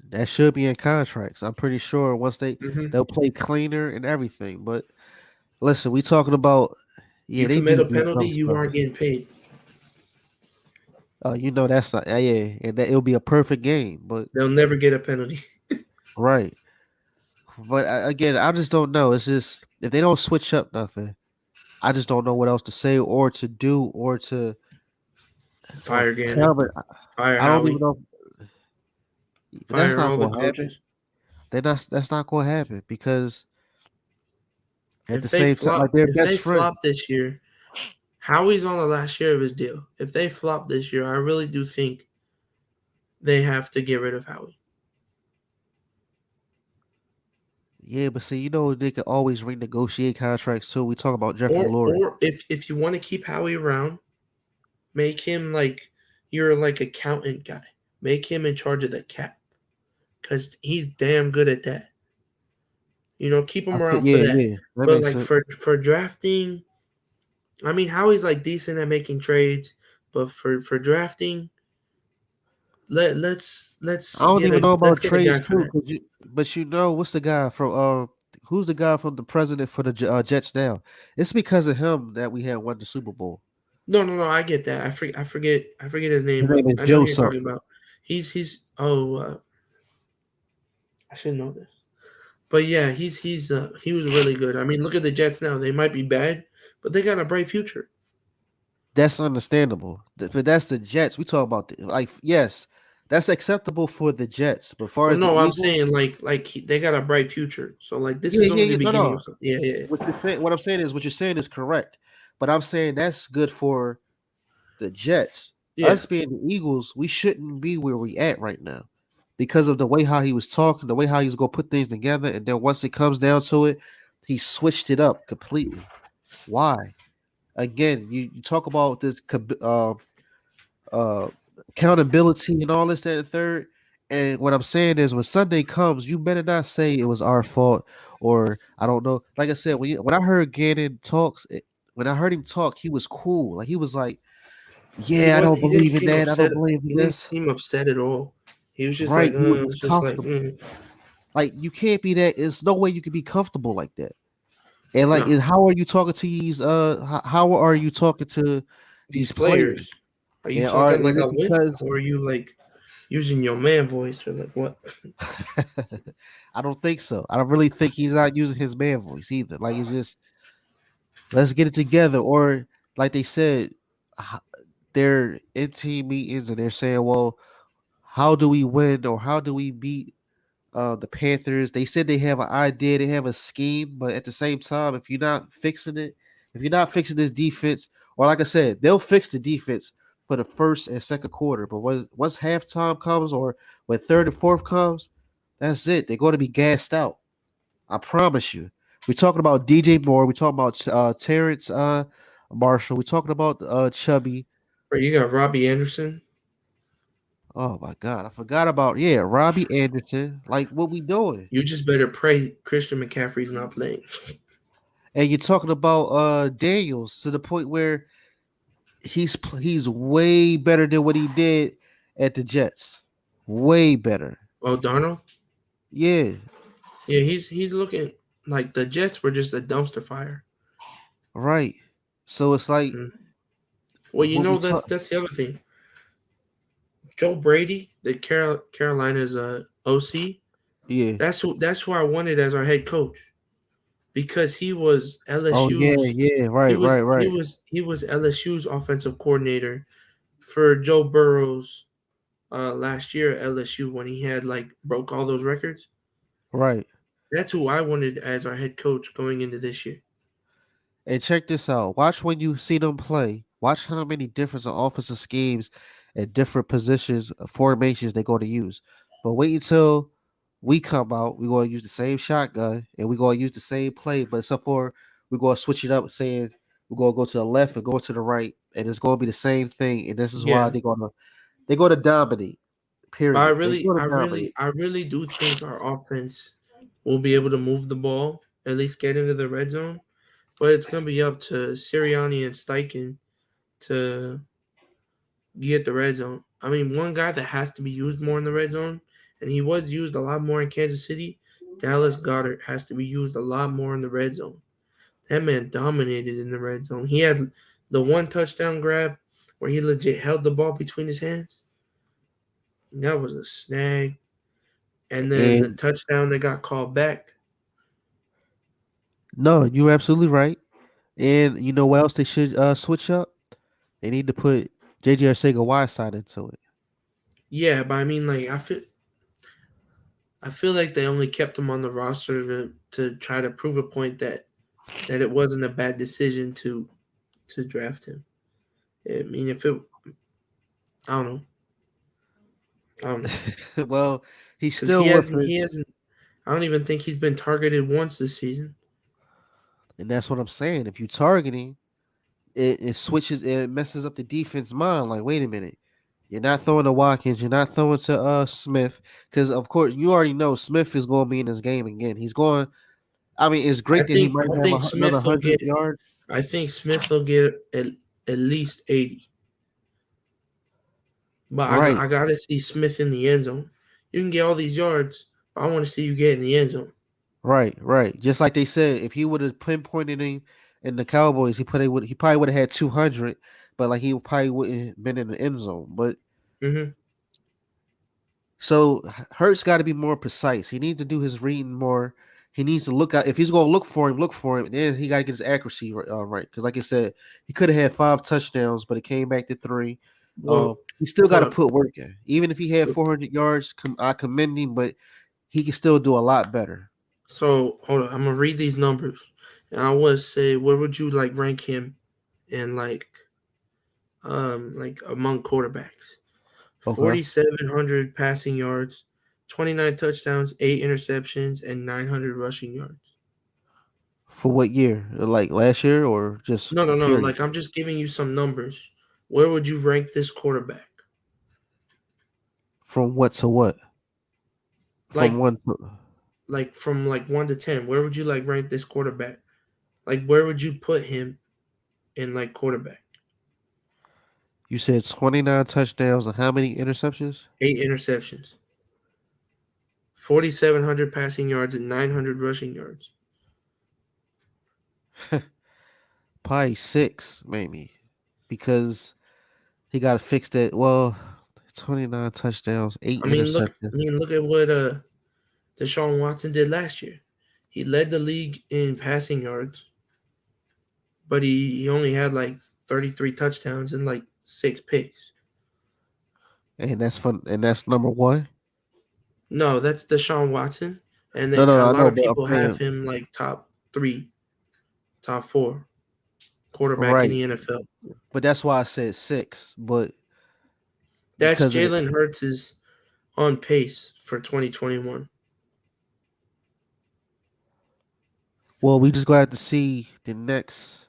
That should be in contracts. I'm pretty sure once Hmm. they'll play cleaner and everything. But listen, we talking about yeah, You they commit do a do penalty, dumb you stuff. aren't getting paid. You know that's not yeah, and that it'll be a perfect game. But They'll never get a penalty. right, but again, I just don't know. It's just if they don't switch up nothing, I just don't know what else to say or to do or Fire Gannon. Calvin. Fire I don't even Howie. know. That's Fire not all the going to happen. coaches. That's not going to happen because at the If they same time, like flop, they're if they best friends. flop this year, Howie's on the last year of his deal. If they flop this year, I really do think they have to get rid of Howie. Yeah, but see, you know they can always renegotiate contracts too. We talk about Jeffrey Lurie. Or if you want to keep Howie around, make him like your like accountant guy. Make him in charge of the cap because he's damn good at that. Keep him around for Yeah, that. yeah, that But makes like sense. for drafting, I mean Howie's like decent at making trades, but for drafting, I don't even know let's about get a guy trades for too, that. but you know what's the guy from Who's the guy from the president for the Jets now? It's because of him that we had won the Super Bowl. No, no, no. I get that. I forget his name, His but name is I know Joe who you're talking something. about. He's. Oh, I should know this. But yeah, he was really good. I mean, look at the Jets now. They might be bad, but they got a bright future. That's understandable. But that's the Jets. We talk about like yes, that's acceptable for the Jets. But far Well, as the no, I'm Eagles, saying they got a bright future. So like this yeah, is yeah, only the yeah. No, beginning no. of something. Yeah, yeah, yeah. What I'm saying is what you're saying is correct. But I'm saying that's good for the Jets. Yeah. Us being the Eagles, we shouldn't be where we at right now because of the way how he was talking, the way how he was gonna put things together, and then once it comes down to it, he switched it up completely. Why? Again, you talk about this uh, accountability and all this, that, and third. And what I'm saying is, when Sunday comes, you better not say it was our fault or I don't know. Like I said, when I heard Gannon talks, when I heard him talk, he was cool. Like he was like, "Yeah, I don't He didn't believe in seem that. I don't upset. believe in He didn't this." seem upset at all. He was just like, Right? He was just it's just like, comfortable. Like you can't be that. There's no way you can be comfortable like that. And like, no. and how are you talking to these? How are you talking to These these players? players, are you And are talking is like it a wimp, because or are you like using your man voice, or like what? I don't think so. I don't really think he's not using his man voice either. Like it's just let's get it together. Or like they said, h- they're in team meetings and they're saying, "Well, how do we win or how do we beat the Panthers?" They said they have an idea, they have a scheme, but at the same time, if you're not fixing it, if you're not fixing this defense, or like I said, they'll fix the defense for the first and second quarter. But once halftime comes or when third and fourth comes, that's it. They're going to be gassed out. I promise you. We're talking about DJ Moore. We're talking about Terrence Marshall. We're talking about Chubby. Or you got Robbie Anderson. Oh my God, I forgot about Robbie Anderson. Like what we doing? You just better pray Christian McCaffrey's not playing. And you're talking about Daniels to the point where he's way better than what he did at the Jets. Way better. Oh, Darnold. Yeah, Yeah, he's looking like the Jets were just a dumpster fire. right. So it's like Mm. Well, you what we know talk. that's the other thing. Joe Brady, the Carolina's OC. Yeah. That's who I wanted as our head coach because he was Oh yeah, LSU's yeah. Right, right, right, he was LSU's offensive coordinator for Joe Burrow's last year at LSU when he had like broke all those records. right. That's who I wanted as our head coach going into this year. And check this out. Watch when you see them play. Watch how many different offensive schemes and different positions, formations they're going to use. But wait until we come out. We're going to use the same shotgun and we're going to use the same play. But except for we're going to switch it up, saying we're going to go to the left and go to the right, and it's going to be the same thing. And this is why Yeah, they're going to dominate. but Period. They're going to dominate. I really do think our offense will be able to move the ball, at least get into the red zone. But it's gonna be up to Sirianni and Steichen to get the red zone. I mean, one guy that has to be used more in the red zone, and he was used a lot more in Kansas City. Dallas Goddard has to be used a lot more in the red zone. That man dominated in the red zone. He had the one touchdown grab where he legit held the ball between his hands. That was a snag. And then the And touchdown that got called back. no, you're absolutely right. And you know what else they should switch up? They need to put JJ Arcega-Whiteside into it. Yeah, but I mean, like I feel like they only kept him on the roster to try to prove a point that it wasn't a bad decision to draft him. I mean, if it, I don't know, I don't know, Well, he's because still worth it, he hasn't. I don't even think he's been targeted once this season. and that's what I'm saying. If you targeting, it switches, it messes up the defense mind. Like, wait a minute, you're not throwing to Watkins, you're not throwing to Smith, because of course you already know Smith is going to be in this game again. He's going. I mean, it's great that he might I have think another Smith will get. 100 yards. I think Smith will get at least 80. But Right. I gotta see Smith in the end zone. You can get all these yards, but I want to see you get in the end zone. Right, right. Just like they said, if he would have pinpointed him in the Cowboys, he probably would have had 200, but like he probably wouldn't have been in the end zone. But Hmm. so Hurts got to be more precise. He needs to do his reading more. He needs to look out. If he's going to look for him. Then he got to get his accuracy right. Because like I said, he could have had 5 touchdowns, but it came back to 3. Well, He still got hold to up. put work in. Even if he had So, 400 yards, I commend him, but he can still do a lot better. so hold up. I'm gonna read these numbers, and I would say, where would you like rank him in like among quarterbacks? Okay. 4,700 passing yards, 29 touchdowns, 8 interceptions, and 900 rushing yards. For what year? Like last year or just No, no, no. period? Like I'm just giving you some numbers. Where would you rank this quarterback? From what to what? From Like one to, from like 1 to 10. Where would you like rank this quarterback? Like where would you put him in like quarterback? you said 29 touchdowns and how many interceptions? 8 interceptions, 4,700 passing yards, and 900 rushing yards. Probably 6, maybe. Because he got to fix that. Well, 29 touchdowns, 8 I interceptions. mean, look at what Deshaun Watson did last year. He led the league in passing yards, but he only had like 33 touchdowns and like 6 picks. And that's fun. And that's number one. No, that's Deshaun Watson, and No, no, a I lot know, of but I'm people have saying, him like top three, top four quarterback in right. the NFL. But that's why I said 6. But That's because of the, Jalen Hurts is on pace for 2021. well, we just going to have to see the next,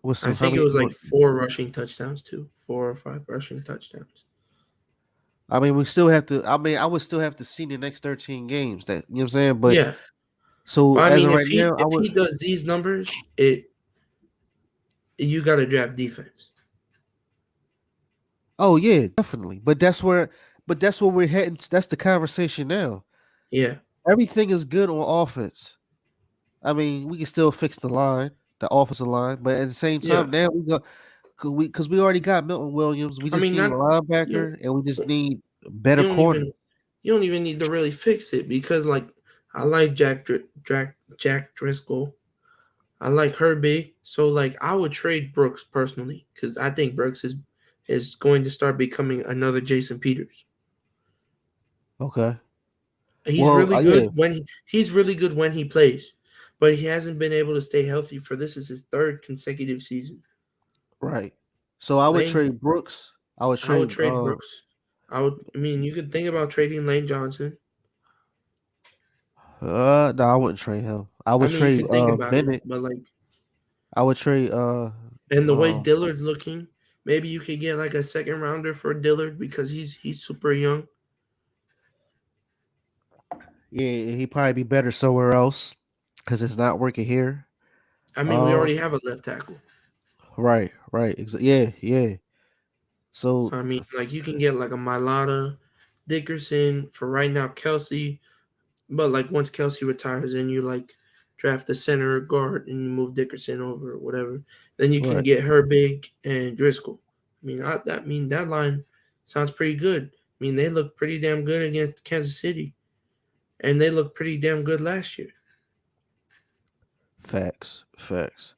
what's I some, how think it many was like more? 4 rushing touchdowns too, 4 or 5 rushing touchdowns. I mean, we still have to. I mean, I would still have to see the next 13 games. That you know what I'm saying. But Yeah, so but I as mean, of right now, I if would. he does these numbers, it you got to draft defense. Oh yeah, definitely. But that's where we're heading. That's the conversation now. Yeah, Everything is good on offense. I mean, we can still fix the line, the offensive line, but at the same yeah. time, now we go because we already got Milton Williams. We I just mean, need a not you. linebacker, and we just need better You don't corner. even you don't even need to really fix it because like I like Jack Driscoll. I like Herbig. So like I would trade Brooks personally because I think Brooks is going to start becoming another Jason Peters. Okay. He's Well, really yeah, good when he's really good when he plays, but he hasn't been able to stay healthy for this is his third consecutive season. right. So I would Lane, trade Brooks. I would I would trade. trade Brooks. I mean, you could think about trading Lane Johnson. No, I wouldn't trade him. I I would mean, you trade could think about it, Bennett. but like, I would trade and the way uh Dillard's looking, maybe you could get like a second rounder for Dillard because he's super young. yeah, he'd probably be better somewhere else because it's not working here. I mean, we Uh already have a left tackle, right, right. Yeah, yeah. so So I mean, like you can get like a Milata, Dickerson for right now, Kelsey. But like once Kelsey retires, and you like draft the center or guard and you move Dickerson over or whatever, then you can right. get Herbig and Driscoll. I mean that line sounds pretty good. I mean they look pretty damn good against Kansas City, and they looked pretty damn good last year. Facts, facts.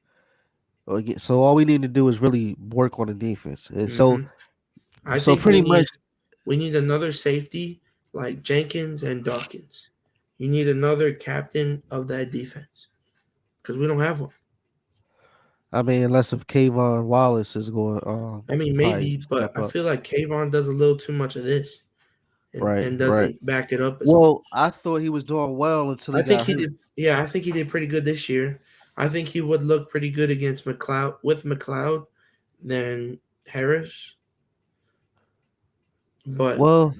So all we need to do is really work on the defense. And Hmm. I so think pretty much, we need another safety like Jenkins and Dawkins. You need another captain of that defense because we don't have one. I mean, unless if Kayvon Wallace is going I mean, probably maybe, step but I up. feel like Kayvon does a little too much of this Right, and right. doesn't back it up as much. Well, I thought he was doing well until I he think got he hurt. did. Yeah, I think he did pretty good this year. I think he would look pretty good against McLeod with McLeod than Harris. But Well,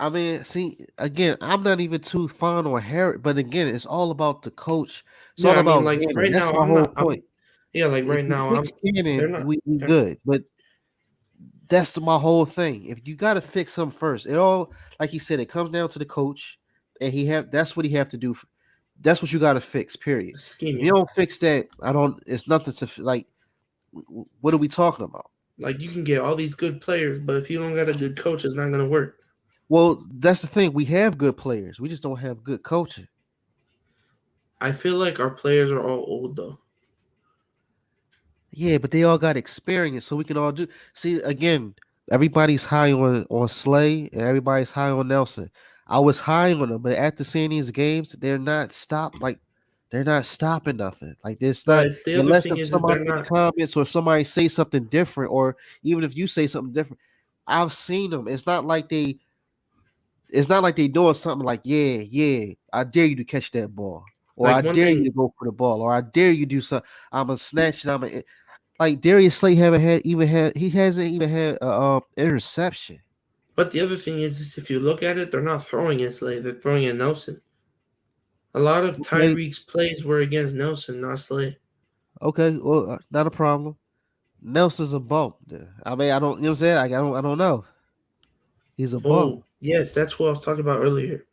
I mean, see, again, I'm not even too fond on Harry, but again, it's all about the coach. It's yeah, all I mean, about like Gannon. right That's now, my I'm whole not. point. Yeah, like If right we now, fix They're Gannon, not. we They're, good. But that's my whole thing. If you got to fix him first, it all like you said, it comes down to the coach. and he have that's what he have to do. That's what you got to fix. Period. If you scheming. don't fix that, I don't. It's nothing to like. What are we talking about? Like you can get all these good players, but if you don't got a good coach, it's not gonna work. Well, that's the thing. We have good players. We just don't have good coaching. I feel like our players are all old though. Yeah, but they all got experience, so we can all do. See, again, everybody's high on Slay, and everybody's high on Nelson. I was high on them, but after seeing these games, they're not stopping nothing. Like there's not But the other unless thing if is somebody they're in the not comments or somebody say something different, or even if you say something different, I've seen them. It's not like they doing something like, yeah, yeah, I dare you to catch that ball. Or like I one dare you thing. to go for the ball, or I dare you to do something. I'm gonna snatch it. I'm gonna like Darius Slay haven't had even had he hasn't even had a interception. But the other thing is if you look at it, they're not throwing at Slay. They're throwing at Nelson. A lot of Okay, Tyreek's plays were against Nelson, not Slay. okay, well, not a problem. Nelson's a bump. I mean, I don't, you know what I'm saying? Like, I don't know. He's a bump. Oh yes, that's what I was talking about earlier.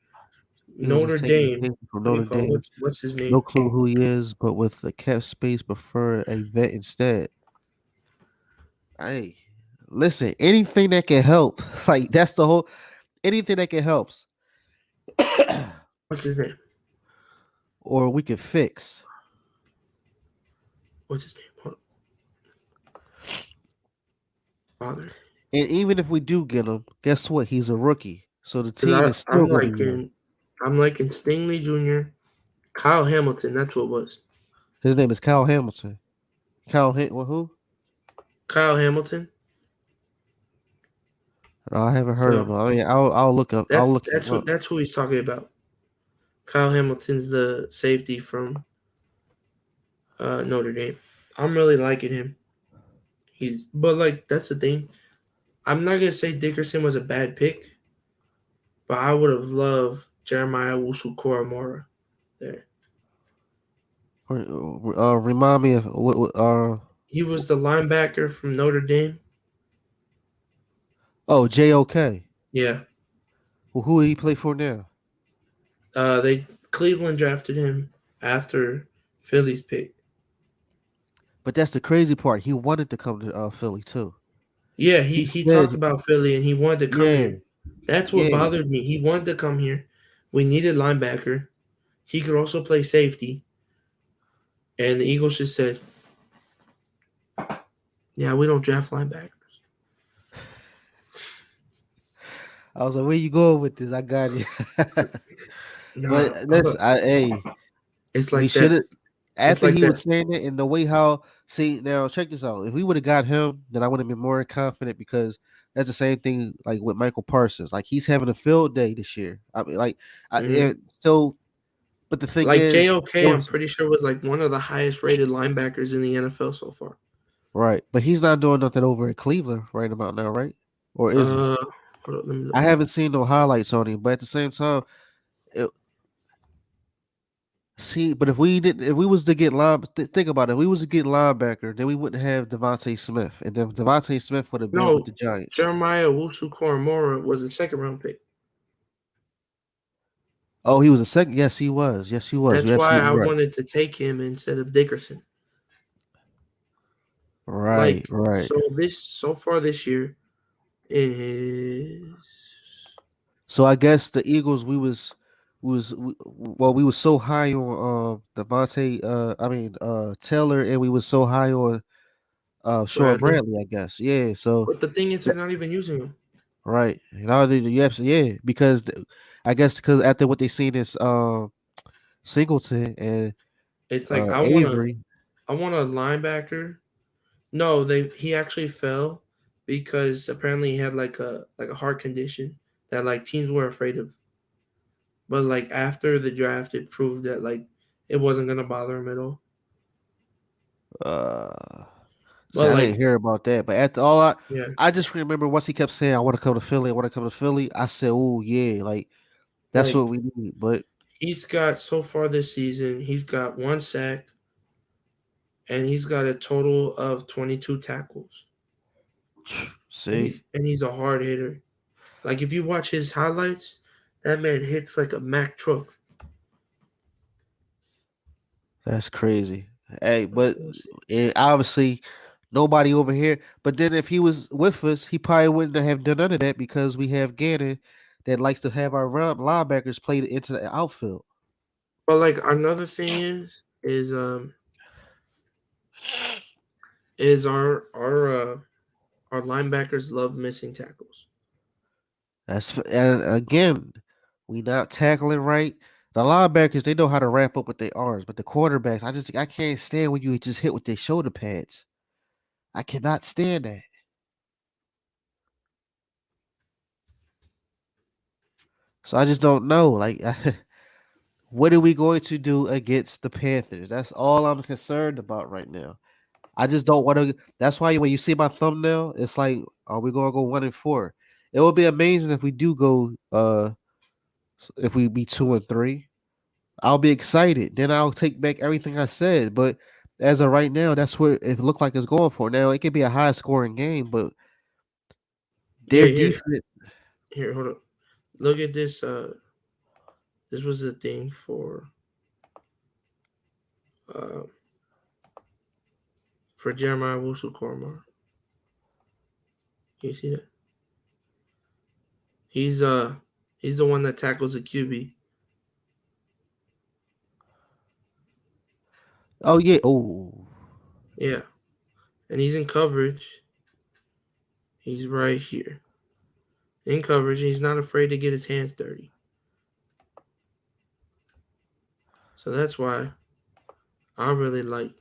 He was Notre just taking the Dame. safety from What do you Notre call it? Dame. What's his No name? clue who he is, but with the cap space, prefer a vet instead. Hey, listen, anything that can help, like that's the whole anything that can helps, What's his name? or we can fix. What's his name? Hold on. Father. And even if we do get him, guess what? He's a rookie, so the Because team is still gonna be young. I'm liking Stingley Jr., Kyle Hamilton. That's what it was. His name is Kyle Hamilton. Well, who? Kyle Hamilton. No, I haven't heard of So him. I mean, I'll look up. I'll look him up. that's who he's talking about. Kyle Hamilton's the safety from Notre Dame. I'm really liking him. But like that's the thing. I'm not gonna say Dickerson was a bad pick, but I would have loved Jeremiah Wusu Koramora there. Remind me of what He was the linebacker from Notre Dame. oh, JOK. Yeah. Well, who he play for now? They Cleveland drafted him after Philly's pick. But that's the crazy part. He wanted to come to Philly too. Yeah, He he said, talked about Philly and he wanted to come yeah, here. That's what yeah. bothered me. He wanted to come here. We needed linebacker. He could also play safety. And the Eagles just said, "Yeah, we don't draft linebackers." I was like, where you going with this? I got you. Nah, But listen, hey, it's we like should that. have. It's After like he that. was saying it and the way how see now check this out. If we would have got him, then I would have been more confident because that's the same thing like with Michael Parsons. Like he's having a field day this year. I mean, like Mhm. so. But the thing Like is, JOK, or I'm pretty sure was like one of the highest rated linebackers in the NFL so far. right, but he's not doing nothing over in Cleveland right about now, right? Or is he? Uh, hold up, let me I look. haven't seen no highlights on him, but at the same time, it, see, but if we was to get think about it. If we was to get linebacker, then we wouldn't have Devontae Smith, and then Devontae Smith would have been with No, the Giants. Jeremiah Wusu Koramora was a second round pick. Oh, he was a second. Yes, he was. Yes, he was. That's You're why absolutely I right. wanted to take him instead of Dickerson. Right, Like right. so far this year in his So I guess the Eagles, we was so high on Devontae, I mean Taylor, and we was so high on Sean Bradley. Bradley. I guess, yeah. So But the thing is, they're not even using him. right, and all the you absolutely yeah because I guess because after what they seen is Singleton and It's like Avery. I want a linebacker. No, they he actually fell because apparently he had like a heart condition that like teams were afraid of. But like after the draft, it proved that like it wasn't gonna bother him at all. Uh, see, But I didn't like hear about that, but after yeah, I just remember once he kept saying, "I want to come to Philly, I want to come to Philly." I said, "Oh yeah, like that's what like we need." But he's got so far this season, he's got one sack and he's got a total of 22 tackles. see, And he's a hard hitter. Like if you watch his highlights, That man hits like a Mack truck. That's crazy. Hey, but Let's see. obviously nobody over here. But then if he was with us, he probably wouldn't have done none of that because we have Gannon that likes to have our linebackers played into the outfield. But like another thing is our linebackers love missing tackles. And again, we not tackling right. The linebackers they know how to wrap up with their arms, but the quarterbacks, I can't stand when you just hit with their shoulder pads. I cannot stand that. So I just don't know. Like, what are we going to do against the Panthers? That's all I'm concerned about right now. I just don't want to. That's why when you see my thumbnail, it's like, are we going to go 1-4? It would be amazing if we do go. If we be 2-3, I'll be excited. Then I'll take back everything I said. But as of right now, that's what it looked like it's going for. Now it could be a high scoring game, but Yeah, their here, defense. here, hold up. Look at this. This was the thing uh for Jeremiah Wusu Koromar. Can you see that? He's uh he's the one that tackles the QB. Oh yeah. Oh, Yeah, and he's in coverage. He's right here in coverage. He's not afraid to get his hands dirty. So that's why I really like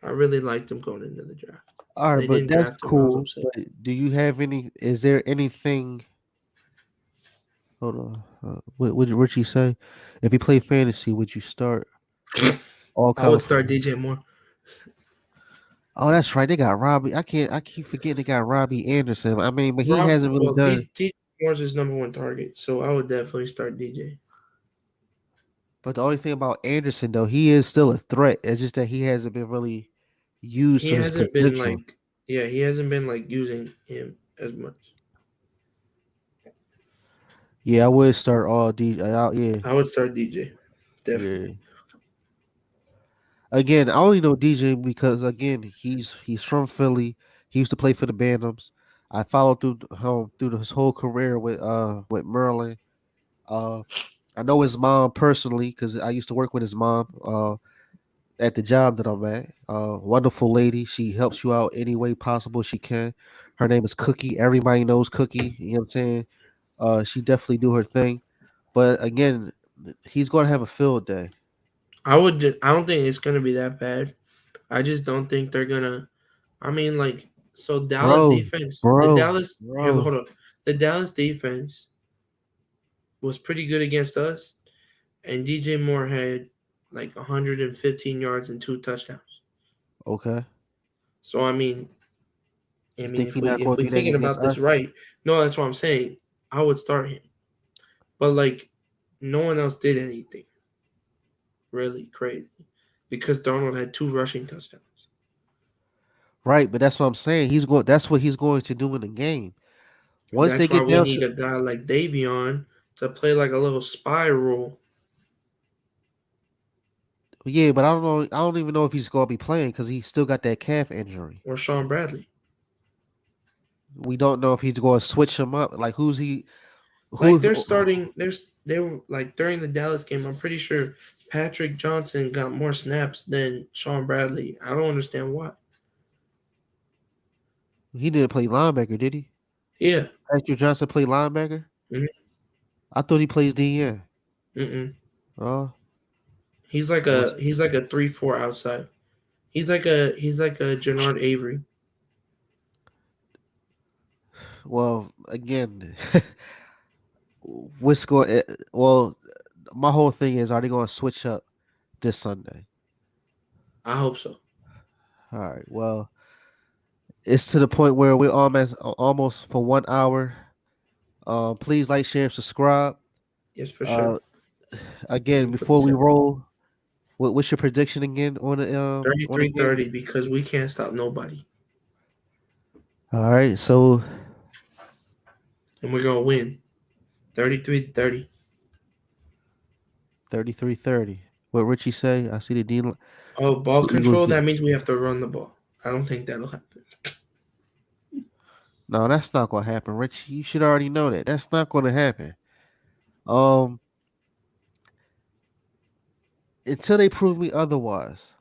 I really liked him going into the draft. all right, They but didn't that's draft him. I was cool. upset. But do you have any? Is there anything? Hold on. What you say? If you play fantasy, would you start all I would cover start for? DJ Moore. Oh, that's right. They got Robbie. I can't. I keep forgetting they got Robbie Anderson. I mean, but he hasn't really done. DJ Moore's his number one target, so I would definitely start DJ. But the only thing about Anderson though, he is still a threat. It's just that he hasn't been really used He to his hasn't been potential. like, yeah, he hasn't been like using him as much. Yeah, I would start all D. Yeah, I would start DJ, yeah. definitely. Again, I only know DJ because again he's from Philly. He used to play for the Bantams. I followed through his whole career with Merlin. Uh, I know his mom personally because I used to work with his mom at the job that I'm at. Wonderful lady. She helps you out any way possible she can. Her name is Cookie. Everybody knows Cookie. You know what I'm saying? She definitely do her thing. But again, he's going to have a field day, I don't think it's gonna be that bad. I just don't think they're gonna. I mean, like, so Dallas bro, defense, the bro, Dallas here, bro. hold up, the Dallas defense was pretty good against us, and DJ Moore had like 115 yards and two touchdowns. Okay, So I you mean, think he's not if going we to do that thinking against about this us? right, no, that's what I'm saying. I would start him, but like, no one else did anything really crazy because Darnold had two rushing touchdowns. Right, but that's what I'm saying. He's going. That's what he's going to do in the game. Once they That's why get we down need to a guy like Davion to play like a little spy role, yeah, but I don't know. I don't even know if he's going to be playing because he still got that calf injury. or Sean Bradley. We don't know if he's going to switch him up. Like who's he? Like Who? they're starting. They were like during the Dallas game. I'm pretty sure Patrick Johnson got more snaps than Sean Bradley. I don't understand why. He didn't play linebacker, did he? Yeah. Patrick Johnson played linebacker. Mm-hmm. I thought he plays DN. Mm-mm. Oh, well, He's like a 3-4 outside. He's like a Jannard Avery. well, again, what's going? Well, my whole thing is, are they going to switch up this Sunday? I hope so. All right. Well, it's to the point where we're almost for 1 hour. Please like, share, and subscribe. Yes, for sure. Uh, Let again, me put before this we in. roll, what's your prediction again on the game? 33-30 because we can't stop nobody, All right, so and we're gonna win. 33-30. 33-30. What Richie say? I see Oh, ball the Eagles. control. That means we have to run the ball. I don't think that'll happen. No, that's not gonna happen, Richie. You should already know that. That's not gonna happen. Um, until they prove me otherwise,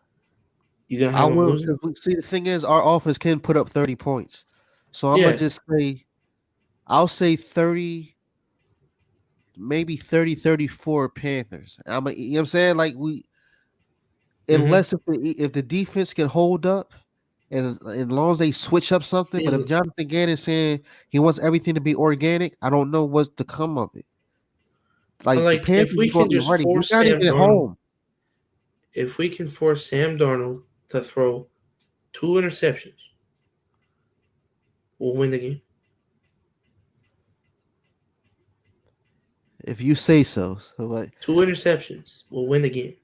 You gonna I have them will. losing? Because see, the thing is, our offense can put up 30 points. So I'm gonna Yeah. just say, I'll say 30, maybe 30, 34 Panthers. You know what I'm saying? Like we, Mm-hmm. unless if the defense can hold up, and as long as they switch up something. See, But if Jonathan Gannon saying he wants everything to be organic, I don't know what's to come of it. Like the like Panthers if we is going can to be just ready. We force not Sam even at Darnold, home. if we can force Sam Darnold to throw two interceptions, we'll win the game. If you say so. So like, Two interceptions, we'll win the game.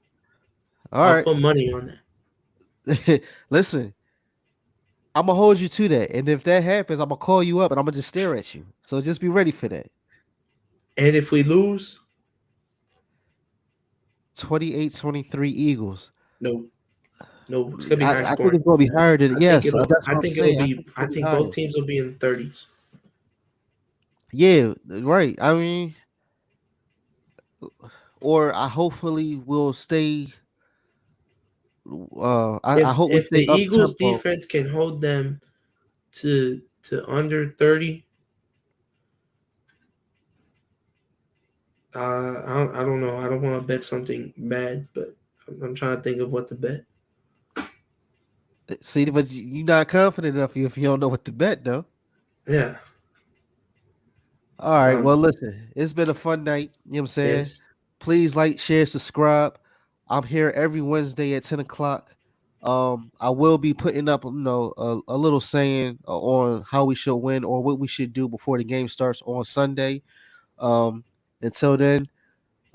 all I'll right. put money on that. Listen, I'm gonna hold you to that. And if that happens, I'm gonna call you up and I'm gonna just stare at you. So just be ready for that. And if we lose, 28-23 Eagles. no, no, it's gonna be high I think scoring. it's gonna be higher than I think yes. it'll. That's I what I'm think it'll saying. I be. think it's I gonna be think both higher. teams will be in the 30s. Yeah, right. I mean, or I hopefully will stay. I hope we If the stay up Eagles tempo. defense can hold them to under 30, I don't know. I don't want to bet something bad, but I'm trying to think of what to bet. See, but you're not confident enough if you don't know what to bet, though. Yeah. All right. Um. Well, listen, it's been a fun night. You know what I'm saying? Yes. Please like, share, subscribe. I'm here every Wednesday at 10 o'clock. I will be putting up, a little saying on how we should win or what we should do before the game starts on Sunday. Um, until then,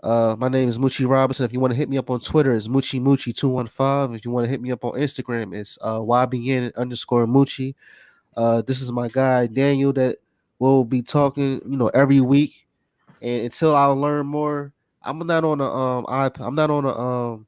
my name is Mucci Robinson. If you want to hit me up on Twitter, it's Mucci Mucci 215. If you want to hit me up on Instagram, it's YBN underscore Mucci. This is my guy Daniel that will be talking, every week. And until I learn more, I'm not on a I'm not on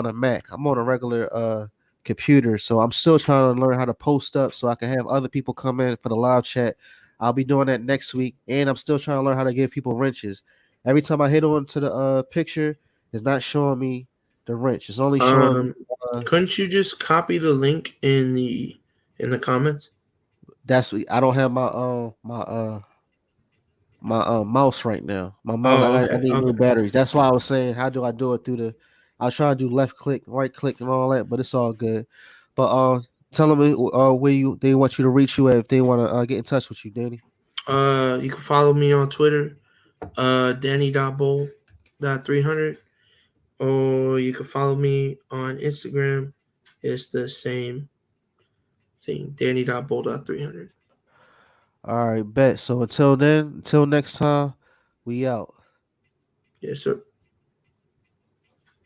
a Mac. I'm on a regular computer. So I'm still trying to learn how to post up so I can have other people come in for the live chat. I'll be doing that next week, and I'm still trying to learn how to give people wrenches. Every time I hit on to the picture, it's not showing me the wrench. It's only showing me Um. Couldn't you just copy the link in the comments? that's what I don't have my mouse right now. My mouse, Oh, I okay. need new Okay. batteries. That's why I was saying, how do I do it through the? I was trying to do left click, right click, and all that, but it's all good. But tell them where they want you to reach you at if they want to get in touch with you, Danny. You can follow me on Twitter, Danny.bowl.300, or you can follow me on Instagram. It's the same thing, Danny.bowl.300. All right, bet. So until then, until next time, we out. Yes, sir.